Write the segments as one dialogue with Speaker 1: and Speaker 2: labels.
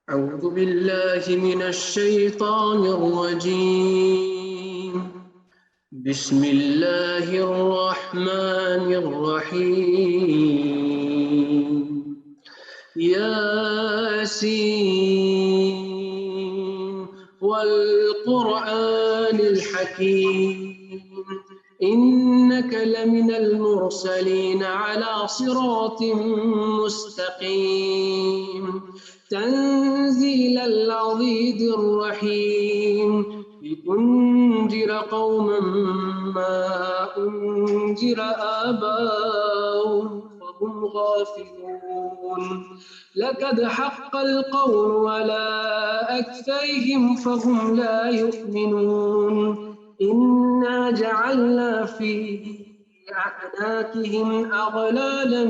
Speaker 1: أعوذ بالله من الشيطان الرجيم. بسم الله الرحمن الرحيم. ياسين والقرآن الحكيم إنك لمن المرسلين على صراط مستقيم تنزيل العزيز الرحيم لتنذر قوما ما أنذر آباؤهم فهم غافلون لقد حق القول على أكثرهم فهم لا يؤمنون إنا جعلنا في أعناقهم أغلالا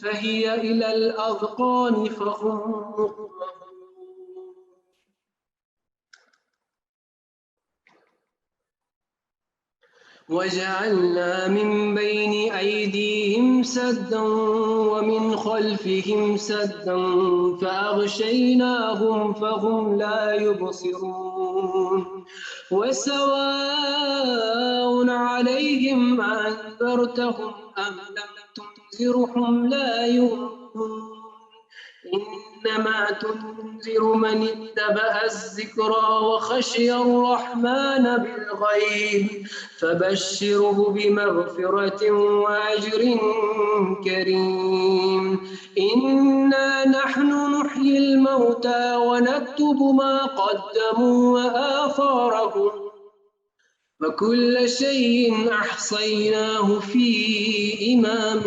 Speaker 1: فهي إلى الأذقان فهم مقمحون وجعلنا من بين أيديهم سدا ومن خلفهم سدا فأغشيناهم فهم لا يبصرون وسواء عليهم أنذرتهم أم لم تنذرهم لا يؤمنون إنما تنذر من اتبع الذكرى وخشي الرحمن بالغيب فبشره بمغفرة وأجر كريم إنا نحن نحيي الموتى ونكتب ما قدموا وآثارهم وكل شيء أحصيناه في إمام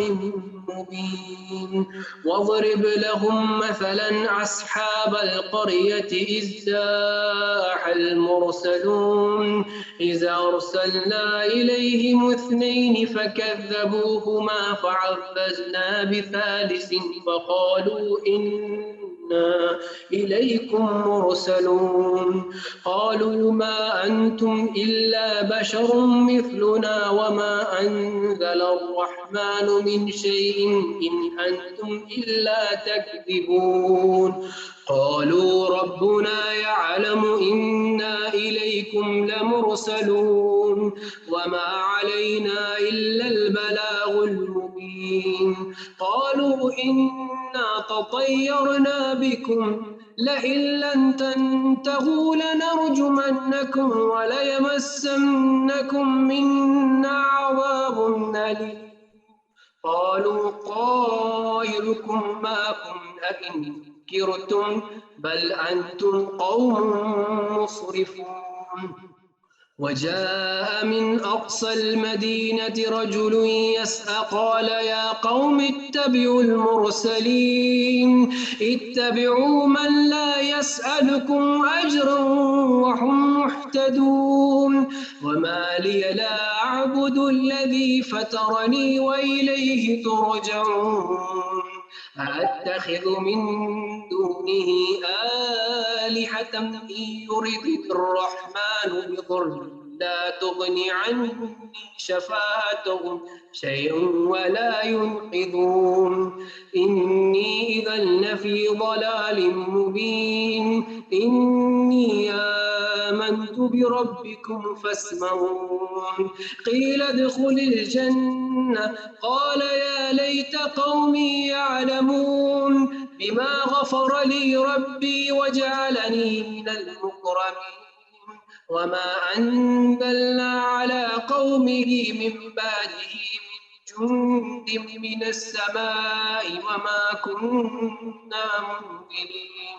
Speaker 1: مبين واضرب لهم مثلا أصحاب القرية إذ جاء المرسلون إذا أرسلنا إليهم اثنين فكذبوهما فعززنا بثالث فقالوا إنا إليكم مرسلون قالوا ما أنتم إلا بشر مثلنا وما أنزل الرحمن من شيء إن أنتم إلا تكذبون قالوا ربنا يعلم إنا إليكم لمرسلون وما علينا إلا البلاغ المبين قالوا إنا تطيرنا بكم لئن لم تنتهوا لنرجمنكم وليمسنكم منا عذاب أليم قالوا طائركم معكم أئن ذكرتم بل أنتم قوم مسرفون وجاء من أقصى المدينة رجل يسعى قال يا قوم اتبعوا المرسلين اتبعوا من لا يسألكم أجرا وهم مهتدون وما لي لا أعبد الذي فطرني وإليه ترجعون أأتخذ من دونه آلهة إن يردني الرحمن بضر لا تغني عني شفاعتهم شيئا ولا ينقذون إني إذا لفي ضلال مبين إني آمنت بربكم فاسمعون قيل ادخل الجنة قال يا ليت قومي يعلمون بما غفر لي ربي وجعلني من المكرمين وما أنزلنا على قومه من بعده من جند من السماء وما كنا منزلين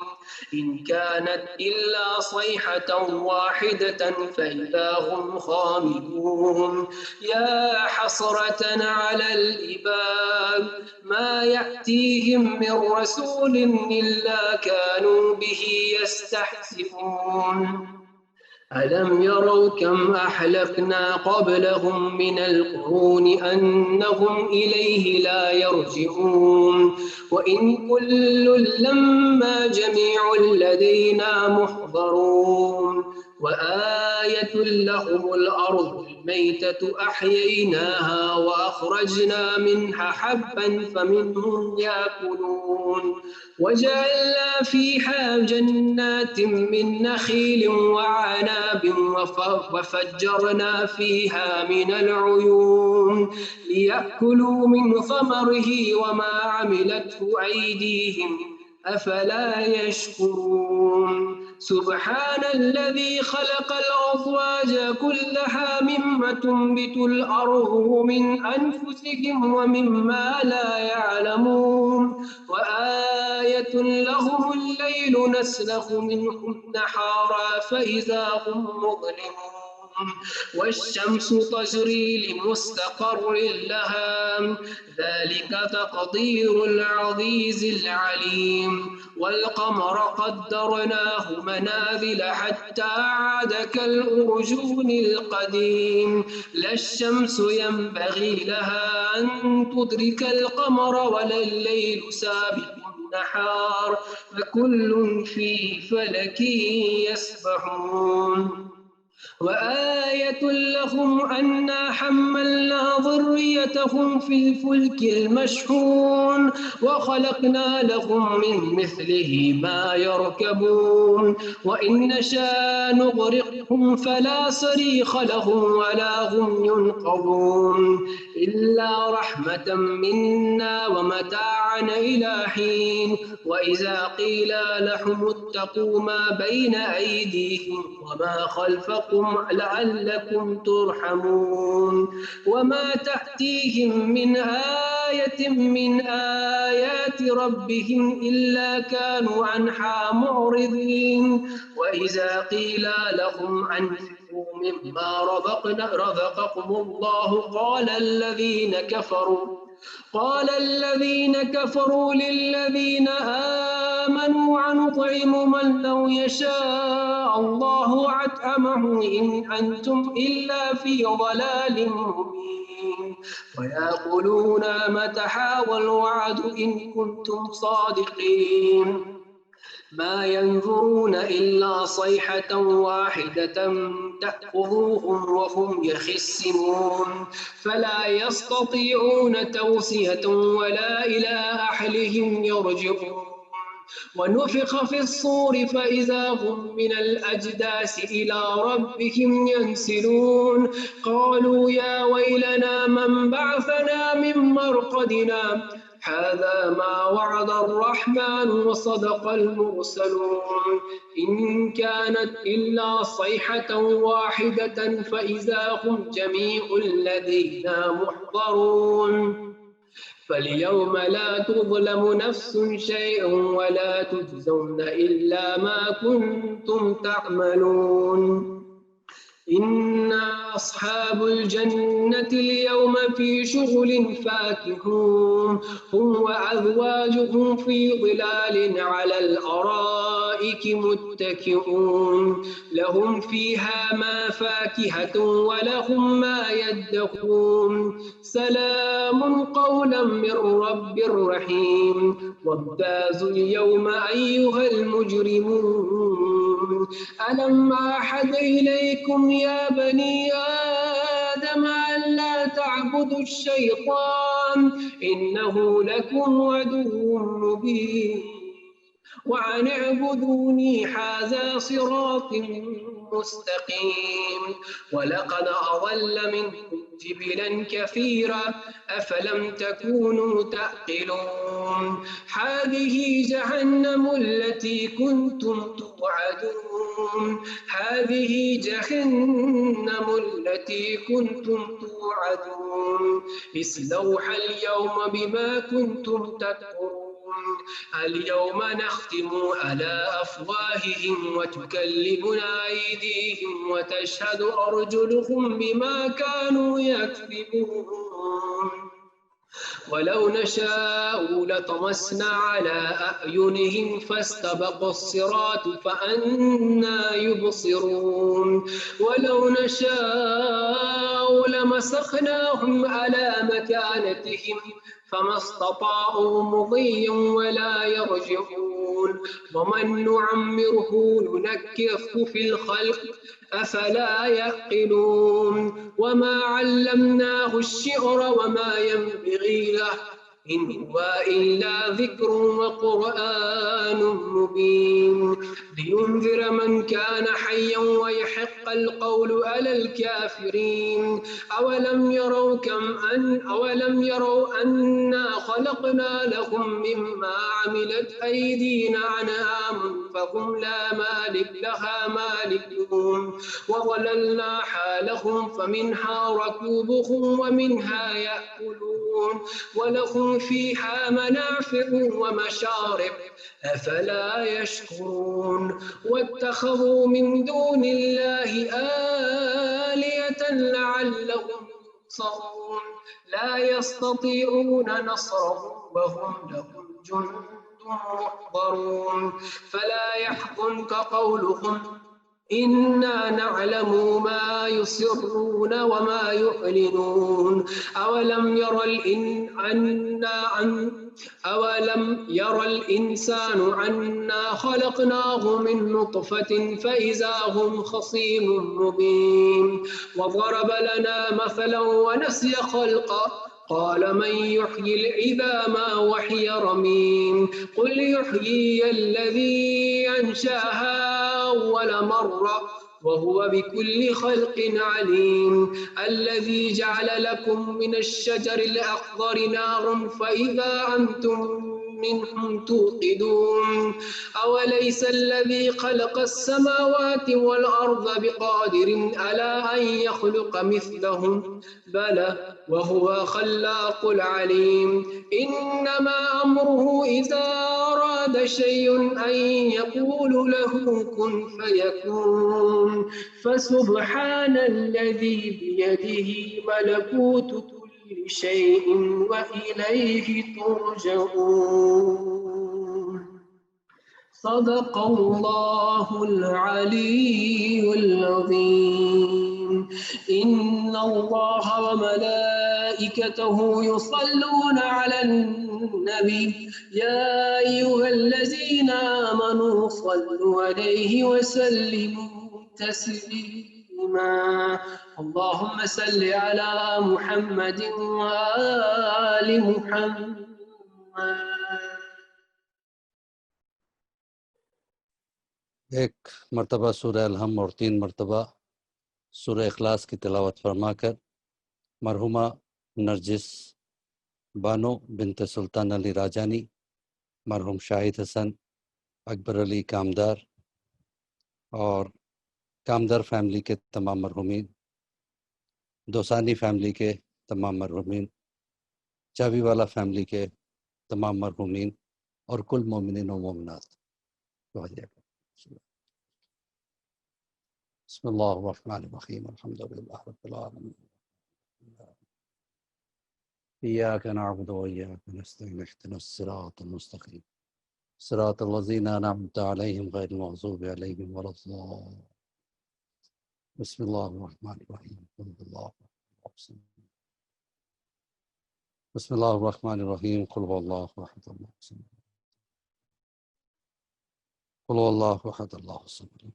Speaker 1: إن كانت إلا صيحة واحدة فإذا هم خامدون يا حسرة على العباد ما يأتيهم من رسول إلا كانوا به يستهزئون ألم يروا كم أهلكنا قبلهم من القرون أنهم إليه لا يرجعون وإن كل لما جميع لدينا محضرون وآية لهم الأرض والميتة أحييناها وأخرجنا منها حبا فمنهم يأكلون وجعلنا فيها جنات من نخيل وعناب وفجرنا فيها من العيون ليأكلوا من ثمره وما عملته أيديهم أفلا يشكرون سبحان الذي خلق الأزواج كلها مما تنبت الأرض ومن أنفسهم ومما لا يعلمون وآية لهم الليل نسلخ منه النهار فإذا هم مظلمون والشمس تجري لمستقر لها ذلك تقدير العزيز العليم والقمر قدرناه منازل حتى عاد كالأرجون القديم لا الشمس ينبغي لها أن تدرك القمر ولا الليل سابق النهار فكل في فلك يسبحون وآية لهم أنا حملنا ذريتهم في الفلك المشحون وخلقنا لهم من مثله ما يركبون وإن نشاء نغرقهم فلا صريخ لهم ولا هم ينقذون إلا رحمة منا ومتاعا إلى حين وإذا قيل لهم اتقوا ما بين أيديهم وما خلفكم لعلكم ترحمون وما تأتيهم من آية من آيات ربهم إلا كانوا عنها معرضين وإذا قيل لهم أنفقوا مما رزقكم الله قال الذين كفروا للذين آمنوا أنطعم من لو يشاء الله أطعمه إن أنتم إلا في ضلال مبين ويقولون متى هذا الوعد إن كنتم صادقين ما ينظرون إلا صيحة واحدة تأخذوهم وهم يخصمون فلا يستطيعون توصية ولا إلى أهلهم يرجعون ونفخ في الصور فإذا هم من الأجداث إلى ربهم ينسلون قالوا يا ويلنا من بعثنا من مرقدنا هذا ما وعد الرحمن وصدق المرسلون إن كانت إلا صيحة واحدة فإذا هم جميع لدينا محضرون فاليوم لا تظلم نفس شيئا ولا تجزون إلا ما كنتم تعملون إن أصحاب الجنة اليوم في شغل فاكهون هم وأزواجهم في ظلال على الأرائك متكئون لهم فيها ما فاكهة ولهم ما يدخون سلام قولا من رب رحيم وامتازوا اليوم أيها المجرمون ألم أعهد إليكم يا بني آدم ألا تعبدوا الشيطان إنه لكم عدو مبين وأن اعبدوني هذا صراط مستقيم ولقد أضل منكم جبلا كثيرا أفلم تكونوا تعقلون هذه جهنم التي كنتم توعدون هذه جهنم التي كنتم توعدون اصلوها اليوم بما كنتم تكفرون اليوم نختم على أفواههم وتكلمنا أيديهم وتشهد أرجلهم بما كانوا يكذبون ولو نشاء لطمسنا على أعينهم فاستبقوا الصراط فأنى يبصرون ولو نشاء لمسخناهم على مكانتهم فما استطاعوا مضيا ولا يرجعون ينشرون ومن نعمره ننكره في الخلق أفلا يعقلون وما علمناه الشعر وما ينبغي له إن هو إلا ذكر وقرآن مبين لينذر من كان حيا ويحق القول على الكافرين أولم يروا أنا خلقنا لهم مما عملت أيدينا أنعاما فهم لها مالكون وظللناها لهم فمنها ركوبهم ومنها يأكلون ولهم فيها منافع ومشارب أفلا يشكرون واتخذوا من دون الله آلهة لعلهم ينصرون لا يستطيعون نصرهم وهم لهم جند محضرون فلا يحزنك قولهم إنا نعلم ما يسرون وما يعلنون أولم ير الإنسان أنا خلقناه من نطفة فإذا هم خصيم مبين وضرب لنا مثلا ونسي خلقه قال من يحيي العظام وهي رميم قل يحيي الذي أنشأها أول مرة وهو بكل خلق عليم الذي جعل لكم من الشجر الأخضر نارا فإذا أنتم منهم توقدون أوليس الذي خلق السماوات والأرض بقادر على أن يخلق مثلهم بلى وهو خلاق العليم إنما أمره إذا أراد شيء أن يقول له كن فيكون فسبحان الذي بيده ملكوت كل شيء وإليه ترجعون صدق الله العلي العظيم إن الله وملائكته يصلون على النبي يا أيها الذين آمنوا صلوا عليه وسلموا تسليما اللهم صل على محمد وآل محمد
Speaker 2: ایک مرتبہ سورہ الحم اور 3 مرتبہ سورہ اخلاص کی تلاوت فرما کر مرحومہ نرجس بانو بنت سلطان علی راجانی، مرحوم شاہد حسن، اکبر علی کامدار اور کامدار فیملی کے تمام مرحومین، دوسانی فیملی کے تمام مرحومین، چابی والا فیملی کے تمام مرحومین اور کل مومنین و مومنات، بسم اللہ الرحمن الرحیم الحمدللہ رب العالمین ایاک نعبد و ایاک نستعین اهدنا الصراط المستقیم صراط الذین انعمت علیہم غیر المغضوب علیہم ولا الضالین بسم اللہ الرحمن الرحیم بسم اللہ الرحمن الرحیم قل هو اللہ احد اللہ الصمد قل هو اللہ احد اللہ الصمد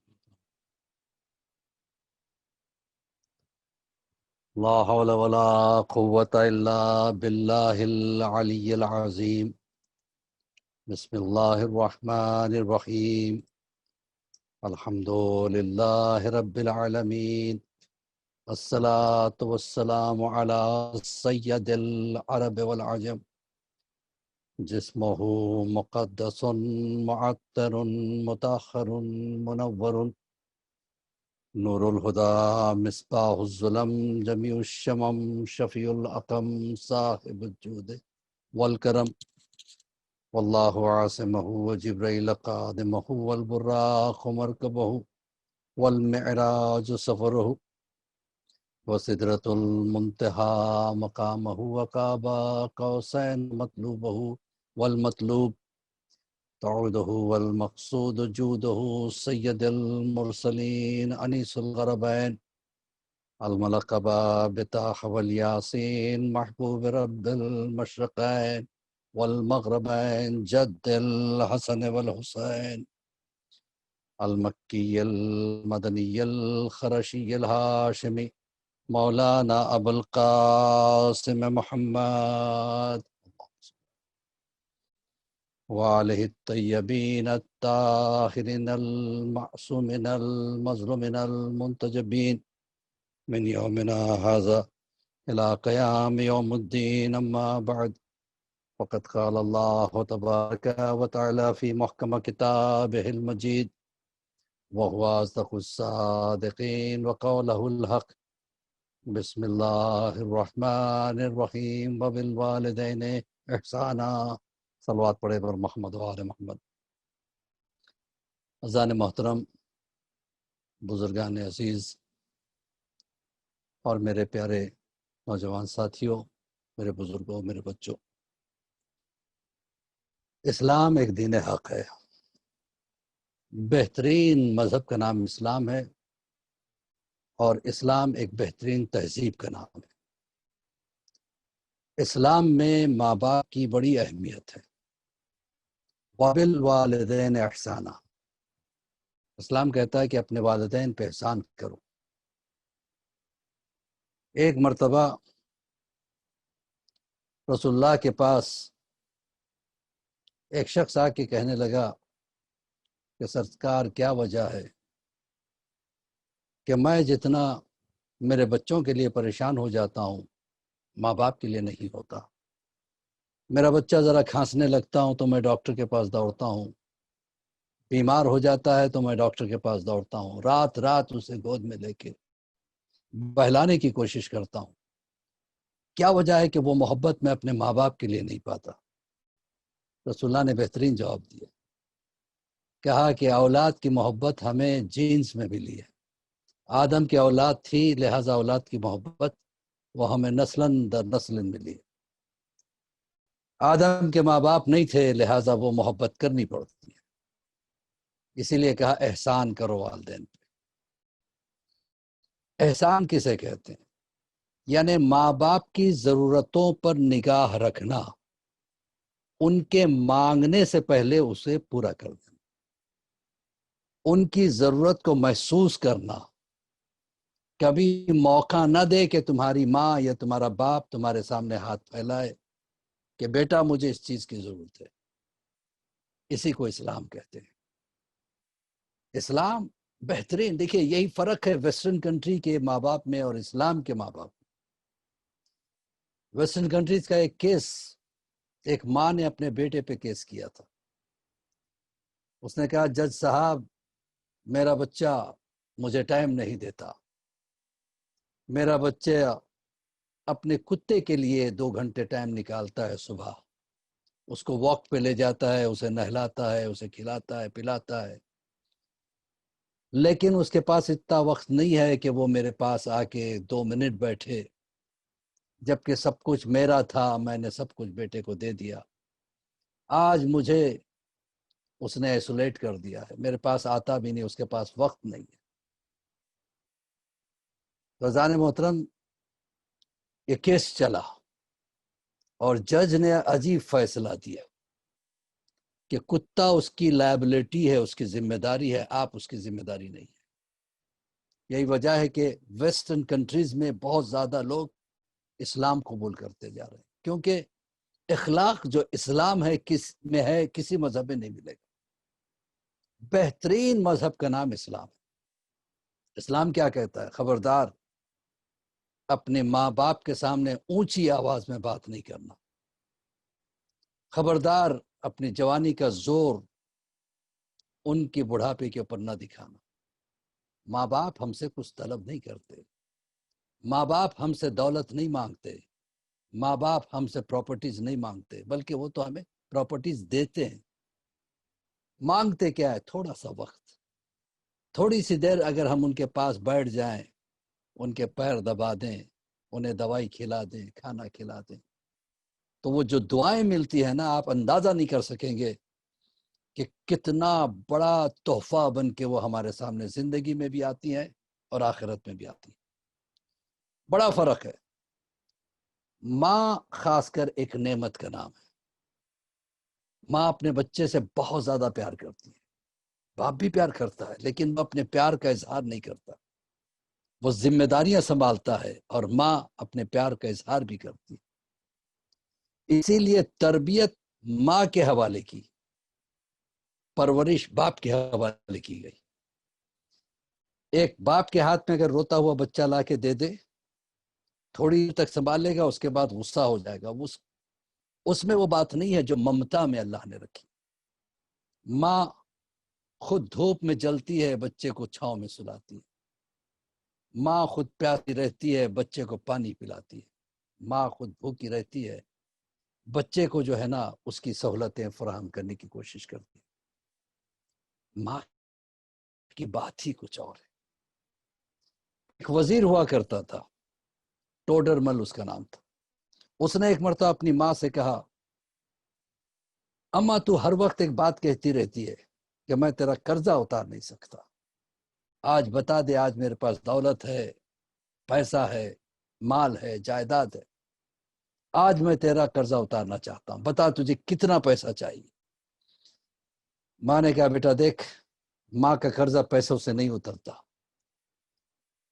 Speaker 2: لا حول ولا قوة إلا بالله العلي العظيم بسم الله الرحمن الرحيم الحمد لله رب العالمين الصلاة والسلام على سيد العرب والعجم جسمه مقدس معطر مطهر منور نور الہدا مصباح الظلم جمیع الشمم شفیع العقم صاحب الجود والکرم واللہ عاصمہ وجبریل قادمہ والبراق مرکبہ والمعراج سفرہ وسدرۃ المنتہا مقامہ وقاب قوسین مطلوبہ والمطلوب تعوده والمقصود جوده سید المرسلین انیس الغربین الملقب بطاح والیاسین محبوب رب المشرقین والمغربين جد الحسن والحسين المكي المدني الخرشي الهاشمي مولانا أبو القاسم محمد وعليه الطيبين الطاهرين المعصومين المظلومين المنتجبين من يومنا هذا إلى قيام يوم الدين. أما بعد، وقد قال الله تبارك وتعالى في محكم كتابه المجيد وهو أصدق الصادقين وقوله الحق. بسم الله الرحمن الرحيم وبالوالدين احسانا. صلوات پڑھے پر محمد و آل محمد. اذان محترم، بزرگان عزیز اور میرے پیارے نوجوان ساتھیوں، میرے بزرگوں، میرے بچوں، اسلام ایک دین حق ہے. بہترین مذہب کا نام اسلام ہے، اور اسلام ایک بہترین تہذیب کا نام ہے. اسلام میں ماں باپ کی بڑی اہمیت ہے. وَبِالْوَالِدَيْنِ احسانا. اسلام کہتا ہے کہ اپنے والدین پہ احسان کرو. ایک مرتبہ رسول اللہ کے پاس ایک شخص آ کے کہنے لگا کہ سرکار، کیا وجہ ہے کہ میں جتنا میرے بچوں کے لیے پریشان ہو جاتا ہوں ماں باپ کے لیے نہیں ہوتا. میرا بچہ ذرا کھانسنے لگتا ہوں تو میں ڈاکٹر کے پاس دوڑتا ہوں، بیمار ہو جاتا ہے تو میں ڈاکٹر کے پاس دوڑتا ہوں، رات رات اسے گود میں لے کے بہلانے کی کوشش کرتا ہوں. کیا وجہ ہے کہ وہ محبت میں اپنے ماں باپ کے لیے نہیں پاتا؟ رسول اللہ نے بہترین جواب دیا. کہا کہ اولاد کی محبت ہمیں جینز میں ملی ہے. آدم کی اولاد تھی، لہذا اولاد کی محبت وہ ہمیں نسلاً در نسل ملی ہے. آدم کے ماں باپ نہیں تھے، لہذا وہ محبت کرنی پڑتی ہے. اسی لیے کہا احسان کرو والدین پہ. احسان کسے کہتے ہیں؟ یعنی ماں باپ کی ضرورتوں پر نگاہ رکھنا، ان کے مانگنے سے پہلے اسے پورا کر دینا، ان کی ضرورت کو محسوس کرنا. کبھی موقع نہ دے کہ تمہاری ماں یا تمہارا باپ تمہارے سامنے ہاتھ پھیلائے کہ بیٹا مجھے اس چیز کی ضرورت ہے. اسی کو اسلام کہتے ہیں. اسلام بہترین. دیکھیے یہی فرق ہے ویسٹرن کنٹری کے ماں باپ میں اور اسلام کے ماں باپ میں. ویسٹرن کنٹریز کا ایک کیس، ایک ماں نے اپنے بیٹے پہ کیس کیا تھا. اس نے کہا جج صاحب، میرا بچہ مجھے ٹائم نہیں دیتا، میرا بچہ اپنے کتے کے لیے 2 گھنٹے ٹائم نکالتا ہے صبح، اس کو واک پہ لے جاتا ہے، اسے نہلاتا ہے، اسے کھلاتا ہے، پلاتا ہے، لیکن اس کے پاس اتنا وقت نہیں ہے کہ وہ میرے پاس آ کے 2 منٹ بیٹھے، جبکہ سب کچھ میرا تھا، میں نے سب کچھ بیٹے کو دے دیا. آج مجھے اس نے ایسولیٹ کر دیا ہے، میرے پاس آتا بھی نہیں، اس کے پاس وقت نہیں ہے. رضان محترم، یہ کیس چلا اور جج نے عجیب فیصلہ دیا کہ کتا اس کی لائبلٹی ہے، اس کی ذمہ داری ہے، آپ اس کی ذمہ داری نہیں ہے. یہی وجہ ہے کہ ویسٹرن کنٹریز میں بہت زیادہ لوگ اسلام قبول کرتے جا رہے ہیں، کیونکہ اخلاق جو اسلام ہے کسی مذہب میں نہیں ملے گا. بہترین مذہب کا نام اسلام ہے. اسلام کیا کہتا ہے؟ خبردار اپنے ماں باپ کے سامنے اونچی آواز میں بات نہیں کرنا. خبردار اپنی جوانی کا زور ان کی بڑھاپے کے اوپر نہ دکھانا. ماں باپ ہم سے کچھ طلب نہیں کرتے، ماں باپ ہم سے دولت نہیں مانگتے، ماں باپ ہم سے پراپرٹیز نہیں مانگتے، بلکہ وہ تو ہمیں پراپرٹیز دیتے ہیں. مانگتے کیا ہے؟ تھوڑا سا وقت، تھوڑی سی دیر اگر ہم ان کے پاس بیٹھ جائیں، ان کے پیر دبا دیں، انہیں دوائی کھلا دیں، کھانا کھلا دیں، تو وہ جو دعائیں ملتی ہیں نا، آپ اندازہ نہیں کر سکیں گے کہ کتنا بڑا تحفہ بن کے وہ ہمارے سامنے زندگی میں بھی آتی ہیں اور آخرت میں بھی آتی ہیں. بڑا فرق ہے. ماں خاص کر ایک نعمت کا نام ہے. ماں اپنے بچے سے بہت زیادہ پیار کرتی ہے، باپ بھی پیار کرتا ہے، لیکن وہ اپنے پیار کا اظہار نہیں کرتا، وہ ذمہ داریاں سنبھالتا ہے، اور ماں اپنے پیار کا اظہار بھی کرتی ہے۔ اسی لیے تربیت ماں کے حوالے کی، پرورش باپ کے حوالے کی گئی۔ ایک باپ کے ہاتھ میں اگر روتا ہوا بچہ لا کے دے دے، تھوڑی دیر تک سنبھال لے گا، اس کے بعد غصہ ہو جائے گا، اس میں وہ بات نہیں ہے جو ممتا میں اللہ نے رکھی۔ ماں خود دھوپ میں جلتی ہے، بچے کو چھاؤں میں سلاتی ہے۔ ماں خود پیاسی رہتی ہے، بچے کو پانی پلاتی ہے۔ ماں خود بھوکی رہتی ہے، بچے کو جو ہے نا اس کی سہولتیں فراہم کرنے کی کوشش کرتی ہے۔ ماں کی بات ہی کچھ اور ہے۔ ایک وزیر ہوا کرتا تھا، ٹوڈرمل اس کا نام تھا۔ اس نے ایک مرتبہ اپنی ماں سے کہا، اماں تو ہر وقت ایک بات کہتی رہتی ہے کہ میں تیرا قرضہ اتار نہیں سکتا، آج بتا دے، آج میرے پاس دولت ہے، پیسہ ہے، مال ہے، جائیداد ہے، آج میں تیرا قرضہ اتارنا چاہتا ہوں، بتا تجھے کتنا پیسہ چاہیے۔ ماں نے کہا، بیٹا دیکھ، ماں کا قرضہ پیسوں سے نہیں اترتا۔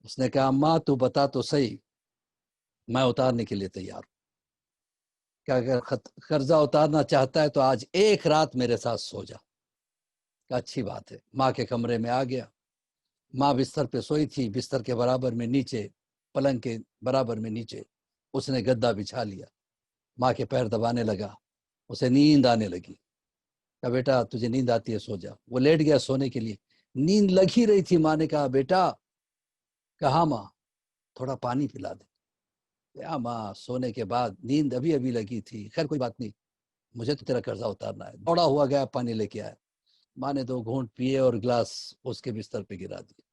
Speaker 2: اس نے کہا، ماں تو بتا تو صحیح، میں اتارنے کے لیے تیار ہوں۔ کہ اگر قرضہ اتارنا چاہتا ہے تو آج ایک رات میرے ساتھ سو جا۔ کہ اچھی بات ہے۔ ماں کے کمرے میں آ گیا، ماں بستر پہ سوئی تھی، بستر کے برابر میں نیچے، پلنگ کے برابر میں نیچے اس نے گدا بچھا لیا، ماں کے پیر دبانے لگا، اسے نیند آنے لگی۔ کہا، بیٹا تجھے نیند آتی ہے، سو جا۔ وہ لیٹ گیا سونے کے لیے، نیند لگ ہی رہی تھی۔ ماں نے کہا، بیٹا، کہا ماں تھوڑا پانی پلا دے۔ ماں سونے کے بعد نیند ابھی ابھی لگی تھی، خیر کوئی بات نہیں، مجھے تو تیرا قرضہ اتارنا ہے۔ دوڑا ہوا گیا، پانی لے کے آیا۔ ماں نے 2 گھونٹ پیے اور گلاس اس کے بستر پہ گرا دیا۔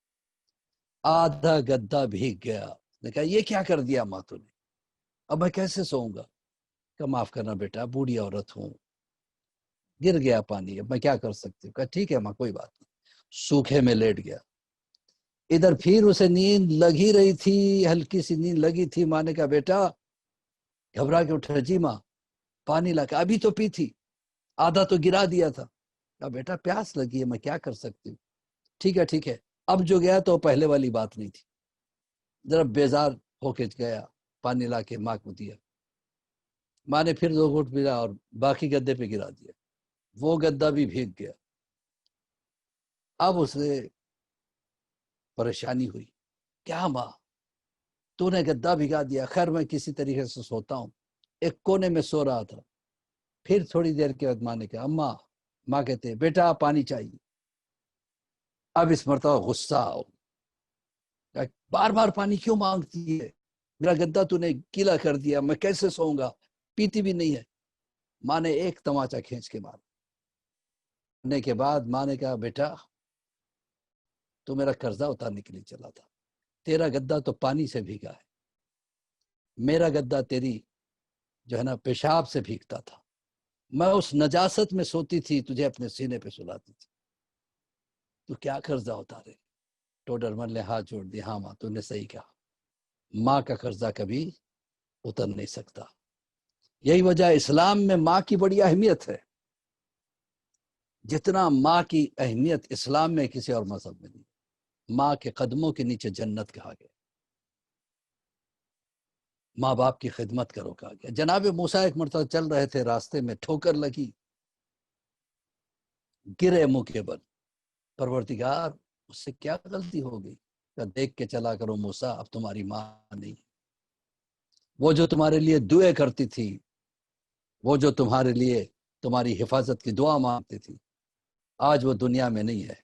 Speaker 2: آدھا گدا بھیگ گیا۔ نے کہا، یہ کیا کر دیا ماں تو نے، اب میں کیسے سوؤں گا؟ کہ معاف کرنا بیٹا، بوڑھی عورت ہوں، گر گیا پانی، اب میں کیا کر سکتی ہوں؟ کہا، ٹھیک ہے ماں، کوئی بات نہیں۔ سوکھے میں لیٹ گیا۔ ادھر پھر اسے نیند لگ ہی رہی تھی، ہلکی سی نیند لگی تھی۔ ماں نے کہا، بیٹا، گھبرا کے اٹھا، جی ماں، پانی لا کے، ابھی تو پی تھی، آدھا تو گرا دیا تھا۔ کہا، بیٹا پیاس لگی ہے، میں کیا کر سکتی ہوں؟ ٹھیک ہے ٹھیک ہے۔ اب جو گیا تو پہلے والی بات نہیں تھی، ذرا بیزار ہو کے گیا، پانی لا کے ماں کو دیا۔ ماں نے پھر 2 گھونٹ پیا اور باقی گدے پہ گرا دیا، وہ گدا بھی بھیگ گیا۔ اب اسے پریشانی ہوئی، کیا ماں، تو نے گدا بھگا دیا؟ خیر میں کسی طریقے سے سوتا ہوں، ایک کونے میں سو رہا تھا۔ پھر تھوڑی دیر کے بعد ماں نے کہا، اماں، ماں کہتے، بیٹا پانی چاہیے۔ اب اس مرتبہ غصہ آؤ، بار بار پانی کیوں مانگتی ہے؟ میرا گدا تو نے گیلا کر دیا، میں کیسے سوؤں گا؟ پیتی بھی نہیں ہے۔ ماں نے ایک تماچا کھینچ کے مارنے کے بعد ماں نے کہا، بیٹا تو میرا قرضہ اتارنے کے لیے چلا تھا، تیرا گدا تو پانی سے بھیگا ہے، میرا گدا تیری جو ہے نا پیشاب سے بھیگتا تھا، میں اس نجاست میں سوتی تھی، تجھے اپنے سینے پہ سلاتی تھی، تو کیا قرضہ اتارے؟ ٹوڈرمل نے ہاتھ جوڑ دیا، ہاں ماں تو نے صحیح کہا، ماں کا قرضہ کبھی اتر نہیں سکتا۔ یہی وجہ اسلام میں ماں کی بڑی اہمیت ہے، جتنا ماں کی اہمیت اسلام میں کسی اور مذہب میں نہیں۔ ماں کے قدموں کے نیچے جنت کہا گیا، ماں باپ کی خدمت کرو کہا گیا۔ جناب موسیٰ ایک مرتبہ چل رہے تھے، راستے میں ٹھوکر لگی، گرے منہ کے بل۔ پروردگار، اس سے کیا غلطی ہو گئی؟ کہ دیکھ کے چلا کرو موسیٰ، اب تمہاری ماں نہیں، وہ جو تمہارے لیے دعائیں کرتی تھی، وہ جو تمہارے لیے تمہاری حفاظت کی دعا مانگتی تھی، آج وہ دنیا میں نہیں ہے،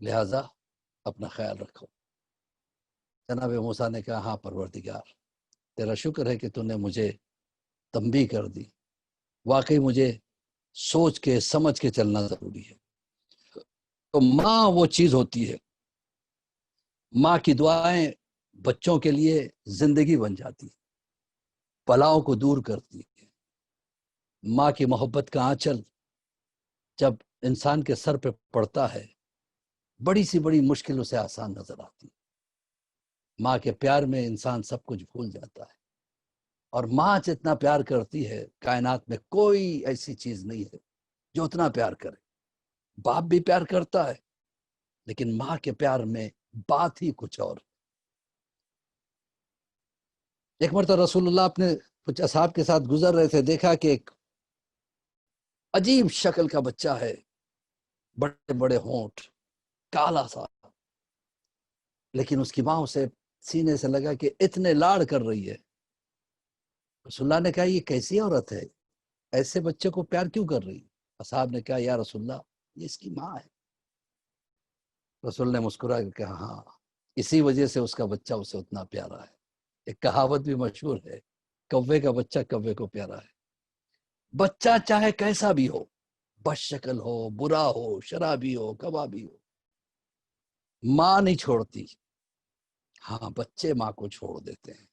Speaker 2: لہٰذا اپنا خیال رکھو۔ جناب موسیٰ نے کہا، ہاں پروردگار، تیرا شکر ہے کہ تو نے مجھے تنبیہ کر دی، واقعی مجھے سوچ کے سمجھ کے چلنا ضروری ہے۔ تو ماں وہ چیز ہوتی ہے، ماں کی دعائیں بچوں کے لیے زندگی بن جاتی، بلاؤں کو دور کرتی ہے۔ ماں کی محبت کا آنچل جب انسان کے سر پہ پڑتا ہے، بڑی سی بڑی مشکل اسے آسان نظر آتی ہے۔ ماں کے پیار میں انسان سب کچھ بھول جاتا ہے۔ اور ماں جتنا پیار کرتی ہے کائنات میں کوئی ایسی چیز نہیں ہے جو اتنا پیار کرے. باپ بھی پیار کرتا ہے لیکن ماں کے پیار میں بات ہی کچھ اور. ایک مرتبہ رسول اللہ اپنے کچھ اصحاب کے ساتھ گزر رہے تھے، دیکھا کہ ایک عجیب شکل کا بچہ ہے، بڑے بڑے ہونٹ، کالا سا، لیکن اس کی ماں اسے سینے سے لگا کہ اتنے لاڑ کر رہی ہے. رسول اللہ نے کہا یہ کیسی عورت ہے، ایسے بچے کو پیار کیوں کر رہی؟ اصحاب نے کہا یا رسول اللہ یہ اس کی ماں ہے. رسول نے مسکرا کے کہا ہاں اسی وجہ سے اس کا بچہ اسے اتنا پیارا ہے. ایک کہاوت بھی مشہور ہے، کوے کا بچہ کوے کو پیارا ہے. بچہ چاہے کیسا بھی ہو، بد شکل ہو، برا ہو، شرابی ہو، کبابی ہو، ماں نہیں چھوڑتی. ہاں بچے ماں کو چھوڑ دیتے ہیں.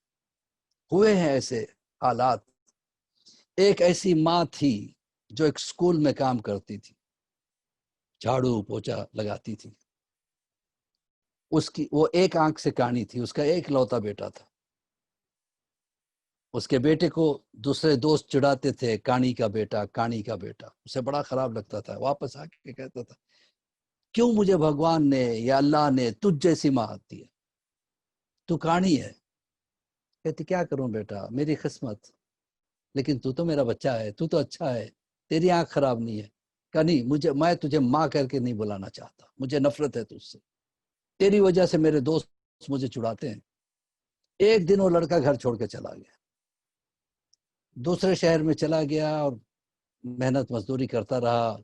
Speaker 2: ہوئے ہیں ایسے حالات. ایک ایسی ماں تھی جو ایک سکول میں کام کرتی تھی، جھاڑو پوچھا لگاتی تھی. اس کی وہ ایک آنکھ سے کانی تھی، اس کا ایک لوتا بیٹا تھا. اس کے بیٹے کو دوسرے دوست چڑھاتے تھے، کانی کا بیٹا، کانی کا بیٹا. اسے بڑا خراب لگتا تھا. واپس آ کے کہتا تھا کیوں مجھے بھگوان نے یا اللہ نے تجھ جیسی ماں دی ہے، تو کانی ہے. کہتی کیا کروں بیٹا میری قسمت، لیکن تو میرا بچہ ہے، تو اچھا ہے، تیری آنکھ خراب نہیں ہے. کہا نہیں میں تجھے ماں کر کے نہیں بلانا چاہتا، مجھے نفرت ہے تجھ سے، تیری وجہ سے میرے دوست مجھے چھڑاتے ہیں. ایک دن وہ لڑکا گھر چھوڑ کے چلا گیا، دوسرے شہر میں چلا گیا اور محنت مزدوری کرتا رہا.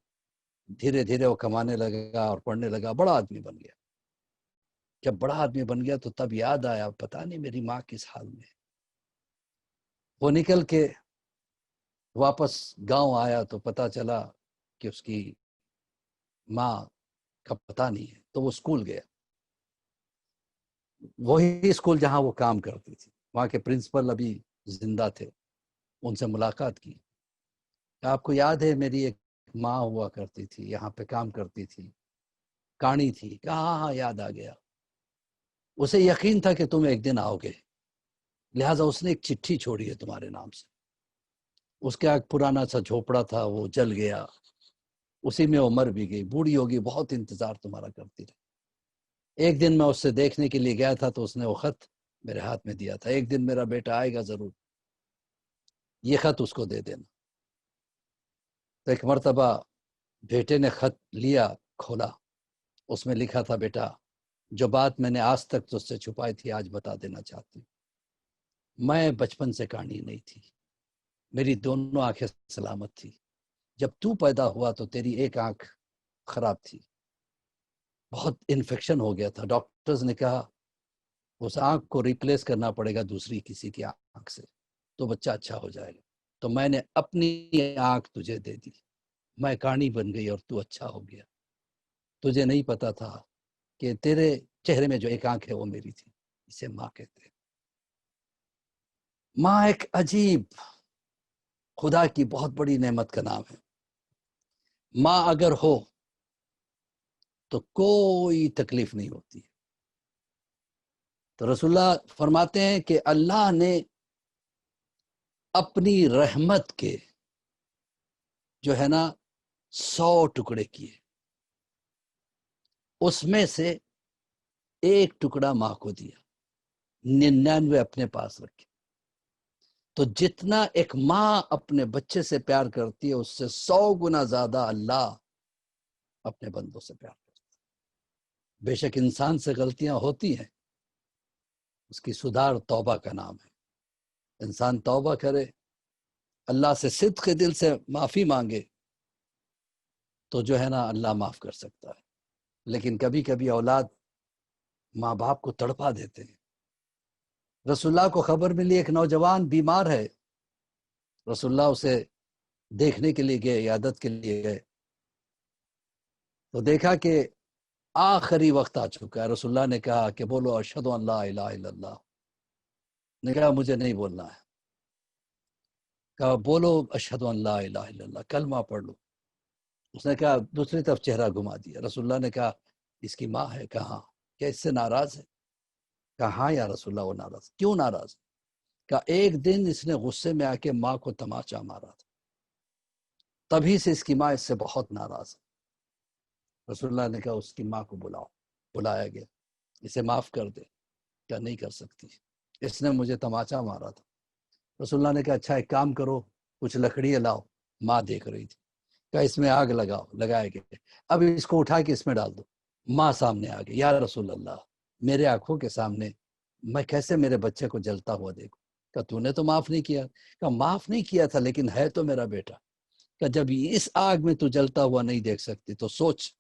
Speaker 2: دھیرے دھیرے وہ کمانے لگا اور پڑھنے لگا، بڑا آدمی بن گیا. جب بڑا آدمی بن گیا تو تب یاد آیا پتہ نہیں میری ماں کس حال میں. وہ نکل کے واپس گاؤں آیا تو پتہ چلا کہ اس کی ماں کا پتہ نہیں ہے. تو وہ اسکول گیا، وہی اسکول جہاں وہ کام کرتی تھی. وہاں کے پرنسپل ابھی زندہ تھے، ان سے ملاقات کی. آپ کو یاد ہے میری ایک ماں ہوا کرتی تھی، یہاں پہ کام کرتی تھی، کانی تھی. کہا ہاں یاد آ گیا. اسے یقین تھا کہ تم ایک دن آؤ گے، لہٰذا اس نے ایک چٹھی چھوڑی ہے تمہارے نام سے. اس کا ایک پرانا سا جھوپڑا تھا وہ جل گیا، اسی میں وہ مر بھی گئی. بوڑھی ہوگی، بہت انتظار تمہارا کرتی رہی. ایک دن میں اس سے دیکھنے کے لیے گیا تھا تو اس نے وہ خط میرے ہاتھ میں دیا تھا، ایک دن میرا بیٹا آئے گا ضرور، یہ خط اس کو دے دینا. تو ایک مرتبہ بیٹے نے خط لیا، کھولا، اس میں لکھا تھا بیٹا جو بات میں نے آج تک تجھ سے چھپائی تھی آج بتا دینا چاہتی ہوں. میں بچپن سے کانی نہیں تھی، میری دونوں آنکھیں سلامت تھی. جب تو پیدا ہوا تو تیری ایک آنکھ خراب تھی، بہت انفیکشن ہو گیا تھا. ڈاکٹرز نے کہا اس آنکھ کو ریپلیس کرنا پڑے گا دوسری کسی کی آنکھ سے تو بچہ اچھا ہو جائے گا. تو میں نے اپنی آنکھ تجھے دے دی، میں کانی بن گئی اور تو اچھا ہو گیا. تجھے نہیں پتا تھا کہ تیرے چہرے میں جو ایک آنکھ ہے وہ میری تھی. اسے ماں کہتے ہیں. ماں ایک عجیب خدا کی بہت بڑی نعمت کا نام ہے. ماں اگر ہو تو کوئی تکلیف نہیں ہوتی. تو رسول اللہ فرماتے ہیں کہ اللہ نے اپنی رحمت کے جو ہے نا 100 ٹکڑے کیے، اس میں سے ایک ٹکڑا ماں کو دیا، 99 اپنے پاس رکھے. تو جتنا ایک ماں اپنے بچے سے پیار کرتی ہے اس سے 100 گنا زیادہ اللہ اپنے بندوں سے پیار کرتا ہے. بے شک انسان سے غلطیاں ہوتی ہیں، اس کی سدھار توبہ کا نام ہے. انسان توبہ کرے، اللہ سے صدق دل سے معافی مانگے تو جو ہے نا اللہ معاف کر سکتا ہے. لیکن کبھی کبھی اولاد ماں باپ کو تڑپا دیتے ہیں. رسول اللہ کو خبر ملی ایک نوجوان بیمار ہے، رسول اللہ اسے دیکھنے کے لیے گئے، عیادت کے لیے گئے تو دیکھا کہ آخری وقت آ چکا ہے. رسول اللہ نے کہا کہ بولو اشہد ان لا الہ الا اللہ. نے کہا مجھے نہیں بولنا ہے. کہا بولو اشہد ان لا الہ الا اللہ، کلمہ پڑھ لو. اس نے کہا دوسری طرف چہرہ گھما دیا. رسول اللہ نے کہا اس کی ماں ہے. کہا کیا اس سے ناراض ہے؟ کہا ہاں یا رسول اللہ وہ ناراض. کیوں ناراض؟ کہ ایک دن اس نے غصے میں آ کے ماں کو تماچا مارا تھا، تبھی سے اس کی ماں اس سے بہت ناراض ہے۔ رسول اللہ نے کہا اس کی ماں کو بلاؤ، بلایا گیا، اسے معاف کر دے، کیا نہیں کر سکتی، اس نے مجھے تماچا مارا تھا۔ رسول اللہ نے کہا اچھا ایک کام کرو، کچھ لکڑی لاؤ، ماں دیکھ رہی تھی، کہا اس میں آگ لگاؤ، لگائے گئے، اب اس کو اٹھا کے اس میں ڈال دو۔ ماں سامنے آ گئی، یا رسول اللہ میرے آنکھوں کے سامنے میں کیسے میرے بچے کو جلتا ہوا دیکھوں؟ کہا تو نے تو معاف نہیں کیا۔ کہا معاف نہیں کیا تھا لیکن ہے تو میرا بیٹا۔ کہ جب اس آگ میں تو جلتا ہوا نہیں دیکھ سکتی تو سوچ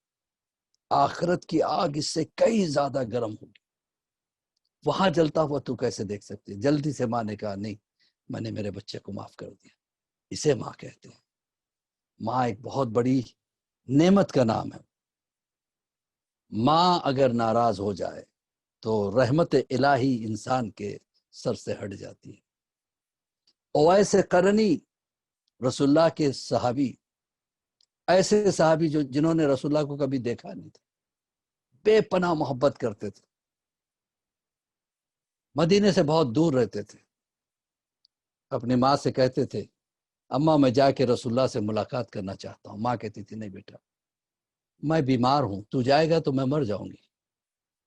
Speaker 2: آخرت کی آگ اس سے کئی زیادہ گرم ہوگی، وہاں جلتا ہوا تو کیسے دیکھ سکتی؟ جلدی سے ماں نے کہا نہیں، میں نے میرے بچے کو معاف کر دیا۔ اسے ماں کہتے ہیں۔ ماں ایک بہت بڑی نعمت کا نام ہے۔ ماں اگر ناراض ہو جائے تو رحمت الہی انسان کے سر سے ہٹ جاتی ہے۔ اویس قرنی رسول اللہ کے صحابی، ایسے صحابی جنہوں نے رسول اللہ کو کبھی دیکھا نہیں تھا، بے پناہ محبت کرتے تھے، مدینے سے بہت دور رہتے تھے، اپنی ماں سے کہتے تھے اماں میں جا کے رسول اللہ سے ملاقات کرنا چاہتا ہوں۔ ماں کہتی تھی نہیں بیٹا میں بیمار ہوں، تو جائے گا تو میں مر جاؤں گی،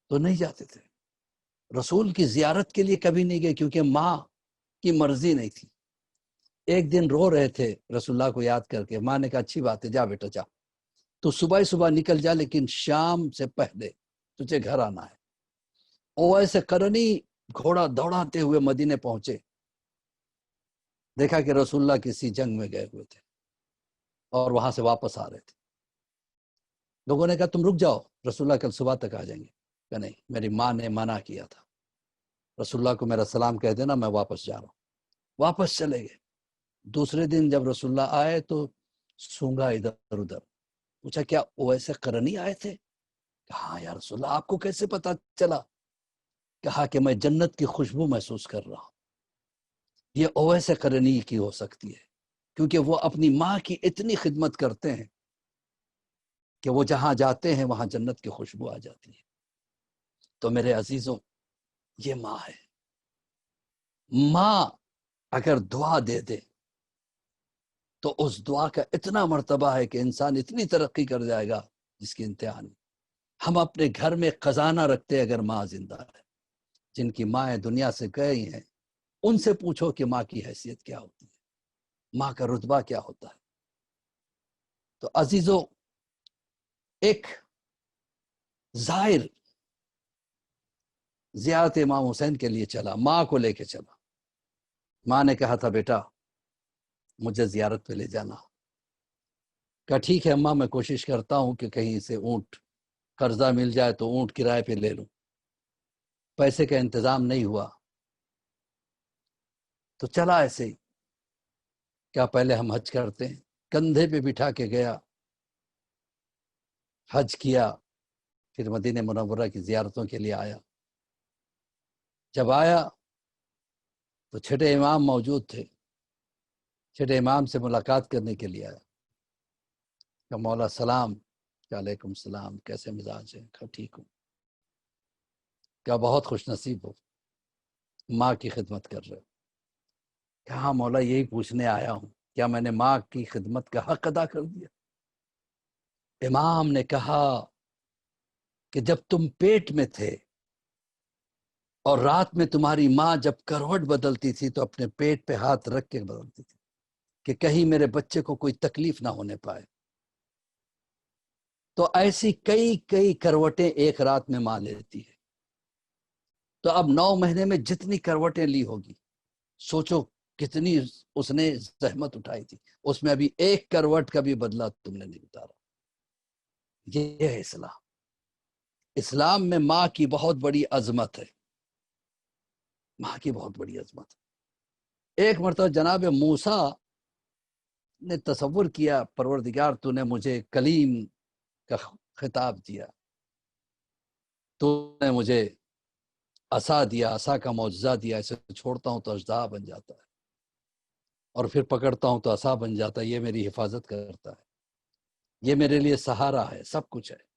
Speaker 2: تو نہیں جاتے تھے۔ رسول کی زیارت کے لیے کبھی نہیں گئے کیونکہ ماں کی مرضی نہیں تھی۔ ایک دن رو رہے تھے رسول اللہ کو یاد کر کے، ماں نے کہا اچھی بات ہے جا بیٹا جا، تو صبح صبح نکل جا لیکن شام سے پہلے تجھے گھر آنا ہے۔ اویس قرنی گھوڑا دوڑاتے ہوئے مدینے پہنچے، دیکھا کہ رسول اللہ کسی جنگ میں گئے ہوئے تھے اور وہاں سے واپس آ رہے تھے۔ لوگوں نے کہا تم رک جاؤ، رسول اللہ کل صبح تک آ جائیں گے۔ کہ نہیں، میری ماں نے منع کیا تھا، رسول اللہ کو میرا سلام کہہ دینا، میں واپس جا رہا ہوں۔ واپس چلے گئے۔ دوسرے دن جب رسول اللہ آئے تو سونگا ادھر ادھر، پوچھا کیا اویس قرنی آئے تھے؟ کہا یا رسول اللہ آپ کو کیسے پتا چلا؟ کہا کہ میں جنت کی خوشبو محسوس کر رہا ہوں، یہ اویس قرنی کی ہو سکتی ہے، کیونکہ وہ اپنی ماں کی اتنی خدمت کرتے ہیں کہ وہ جہاں جاتے ہیں وہاں جنت کی خوشبو آ جاتی ہے۔ تو میرے عزیزوں یہ ماں ہے۔ ماں اگر دعا دے دے تو اس دعا کا اتنا مرتبہ ہے کہ انسان اتنی ترقی کر جائے گا جس کی انتہا نہیں۔ ہم اپنے گھر میں خزانہ رکھتے اگر ماں زندہ ہے، جن کی مائیں دنیا سے گئی ہیں ان سے پوچھو کہ ماں کی حیثیت کیا ہوتی ہے، ماں کا رتبہ کیا ہوتا ہے۔ تو عزیزو ایک زائر زیارت امام حسین کے لیے چلا، ماں کو لے کے چلا۔ ماں نے کہا تھا بیٹا مجھے زیارت پہ لے جانا۔ کہا ٹھیک ہے اماں میں کوشش کرتا ہوں کہ کہیں سے اونٹ قرضہ مل جائے تو اونٹ کرائے پہ لے لوں، پیسے کا انتظام نہیں ہوا تو چلا ایسے ہی۔ کیا پہلے ہم حج کرتے ہیں، کندھے پہ بٹھا کے گیا، حج کیا، پھر مدینہ منورہ کی زیارتوں کے لیے آیا۔ جب آیا تو چھٹے امام موجود تھے، چھٹے امام سے ملاقات کرنے کے لیے آیا۔ کہ مولا سلام، کہ علیکم السلام، کیسے مزاج ہے؟ کہ ٹھیک ہوں۔ کیا بہت خوش نصیب ہو، ماں کی خدمت کر رہے ہو؟ کہ ہاں مولا یہی پوچھنے آیا ہوں، کیا میں نے ماں کی خدمت کا حق ادا کر دیا؟ امام نے کہا کہ جب تم پیٹ میں تھے اور رات میں تمہاری ماں جب کروٹ بدلتی تھی تو اپنے پیٹ پہ ہاتھ رکھ کے بدلتی تھی کہ کہیں میرے بچے کو کوئی تکلیف نہ ہونے پائے۔ تو ایسی کئی کروٹیں ایک رات میں ماں لیتی ہے۔ تو اب 9 مہینے میں جتنی کروٹیں لی ہوگی، سوچو کتنی اس نے زحمت اٹھائی تھی، اس میں ابھی ایک کروٹ کا بھی بدلہ تم نے نہیں اتارا۔ یہ ہے اسلام۔ اسلام میں ماں کی بہت بڑی عظمت ہے، ماں کی بہت بڑی عظمت ہے۔ ایک مرتبہ جناب موسیٰ نے تصور کیا پروردگار تو نے مجھے کلیم کا خطاب دیا، تو نے مجھے عصا دیا، عصا کا معجزہ دیا، اسے چھوڑتا ہوں تو اژدہا بن جاتا ہے اور پھر پکڑتا ہوں تو عصا بن جاتا ہے، یہ میری حفاظت کرتا ہے، یہ میرے لیے سہارا ہے، سب کچھ ہے۔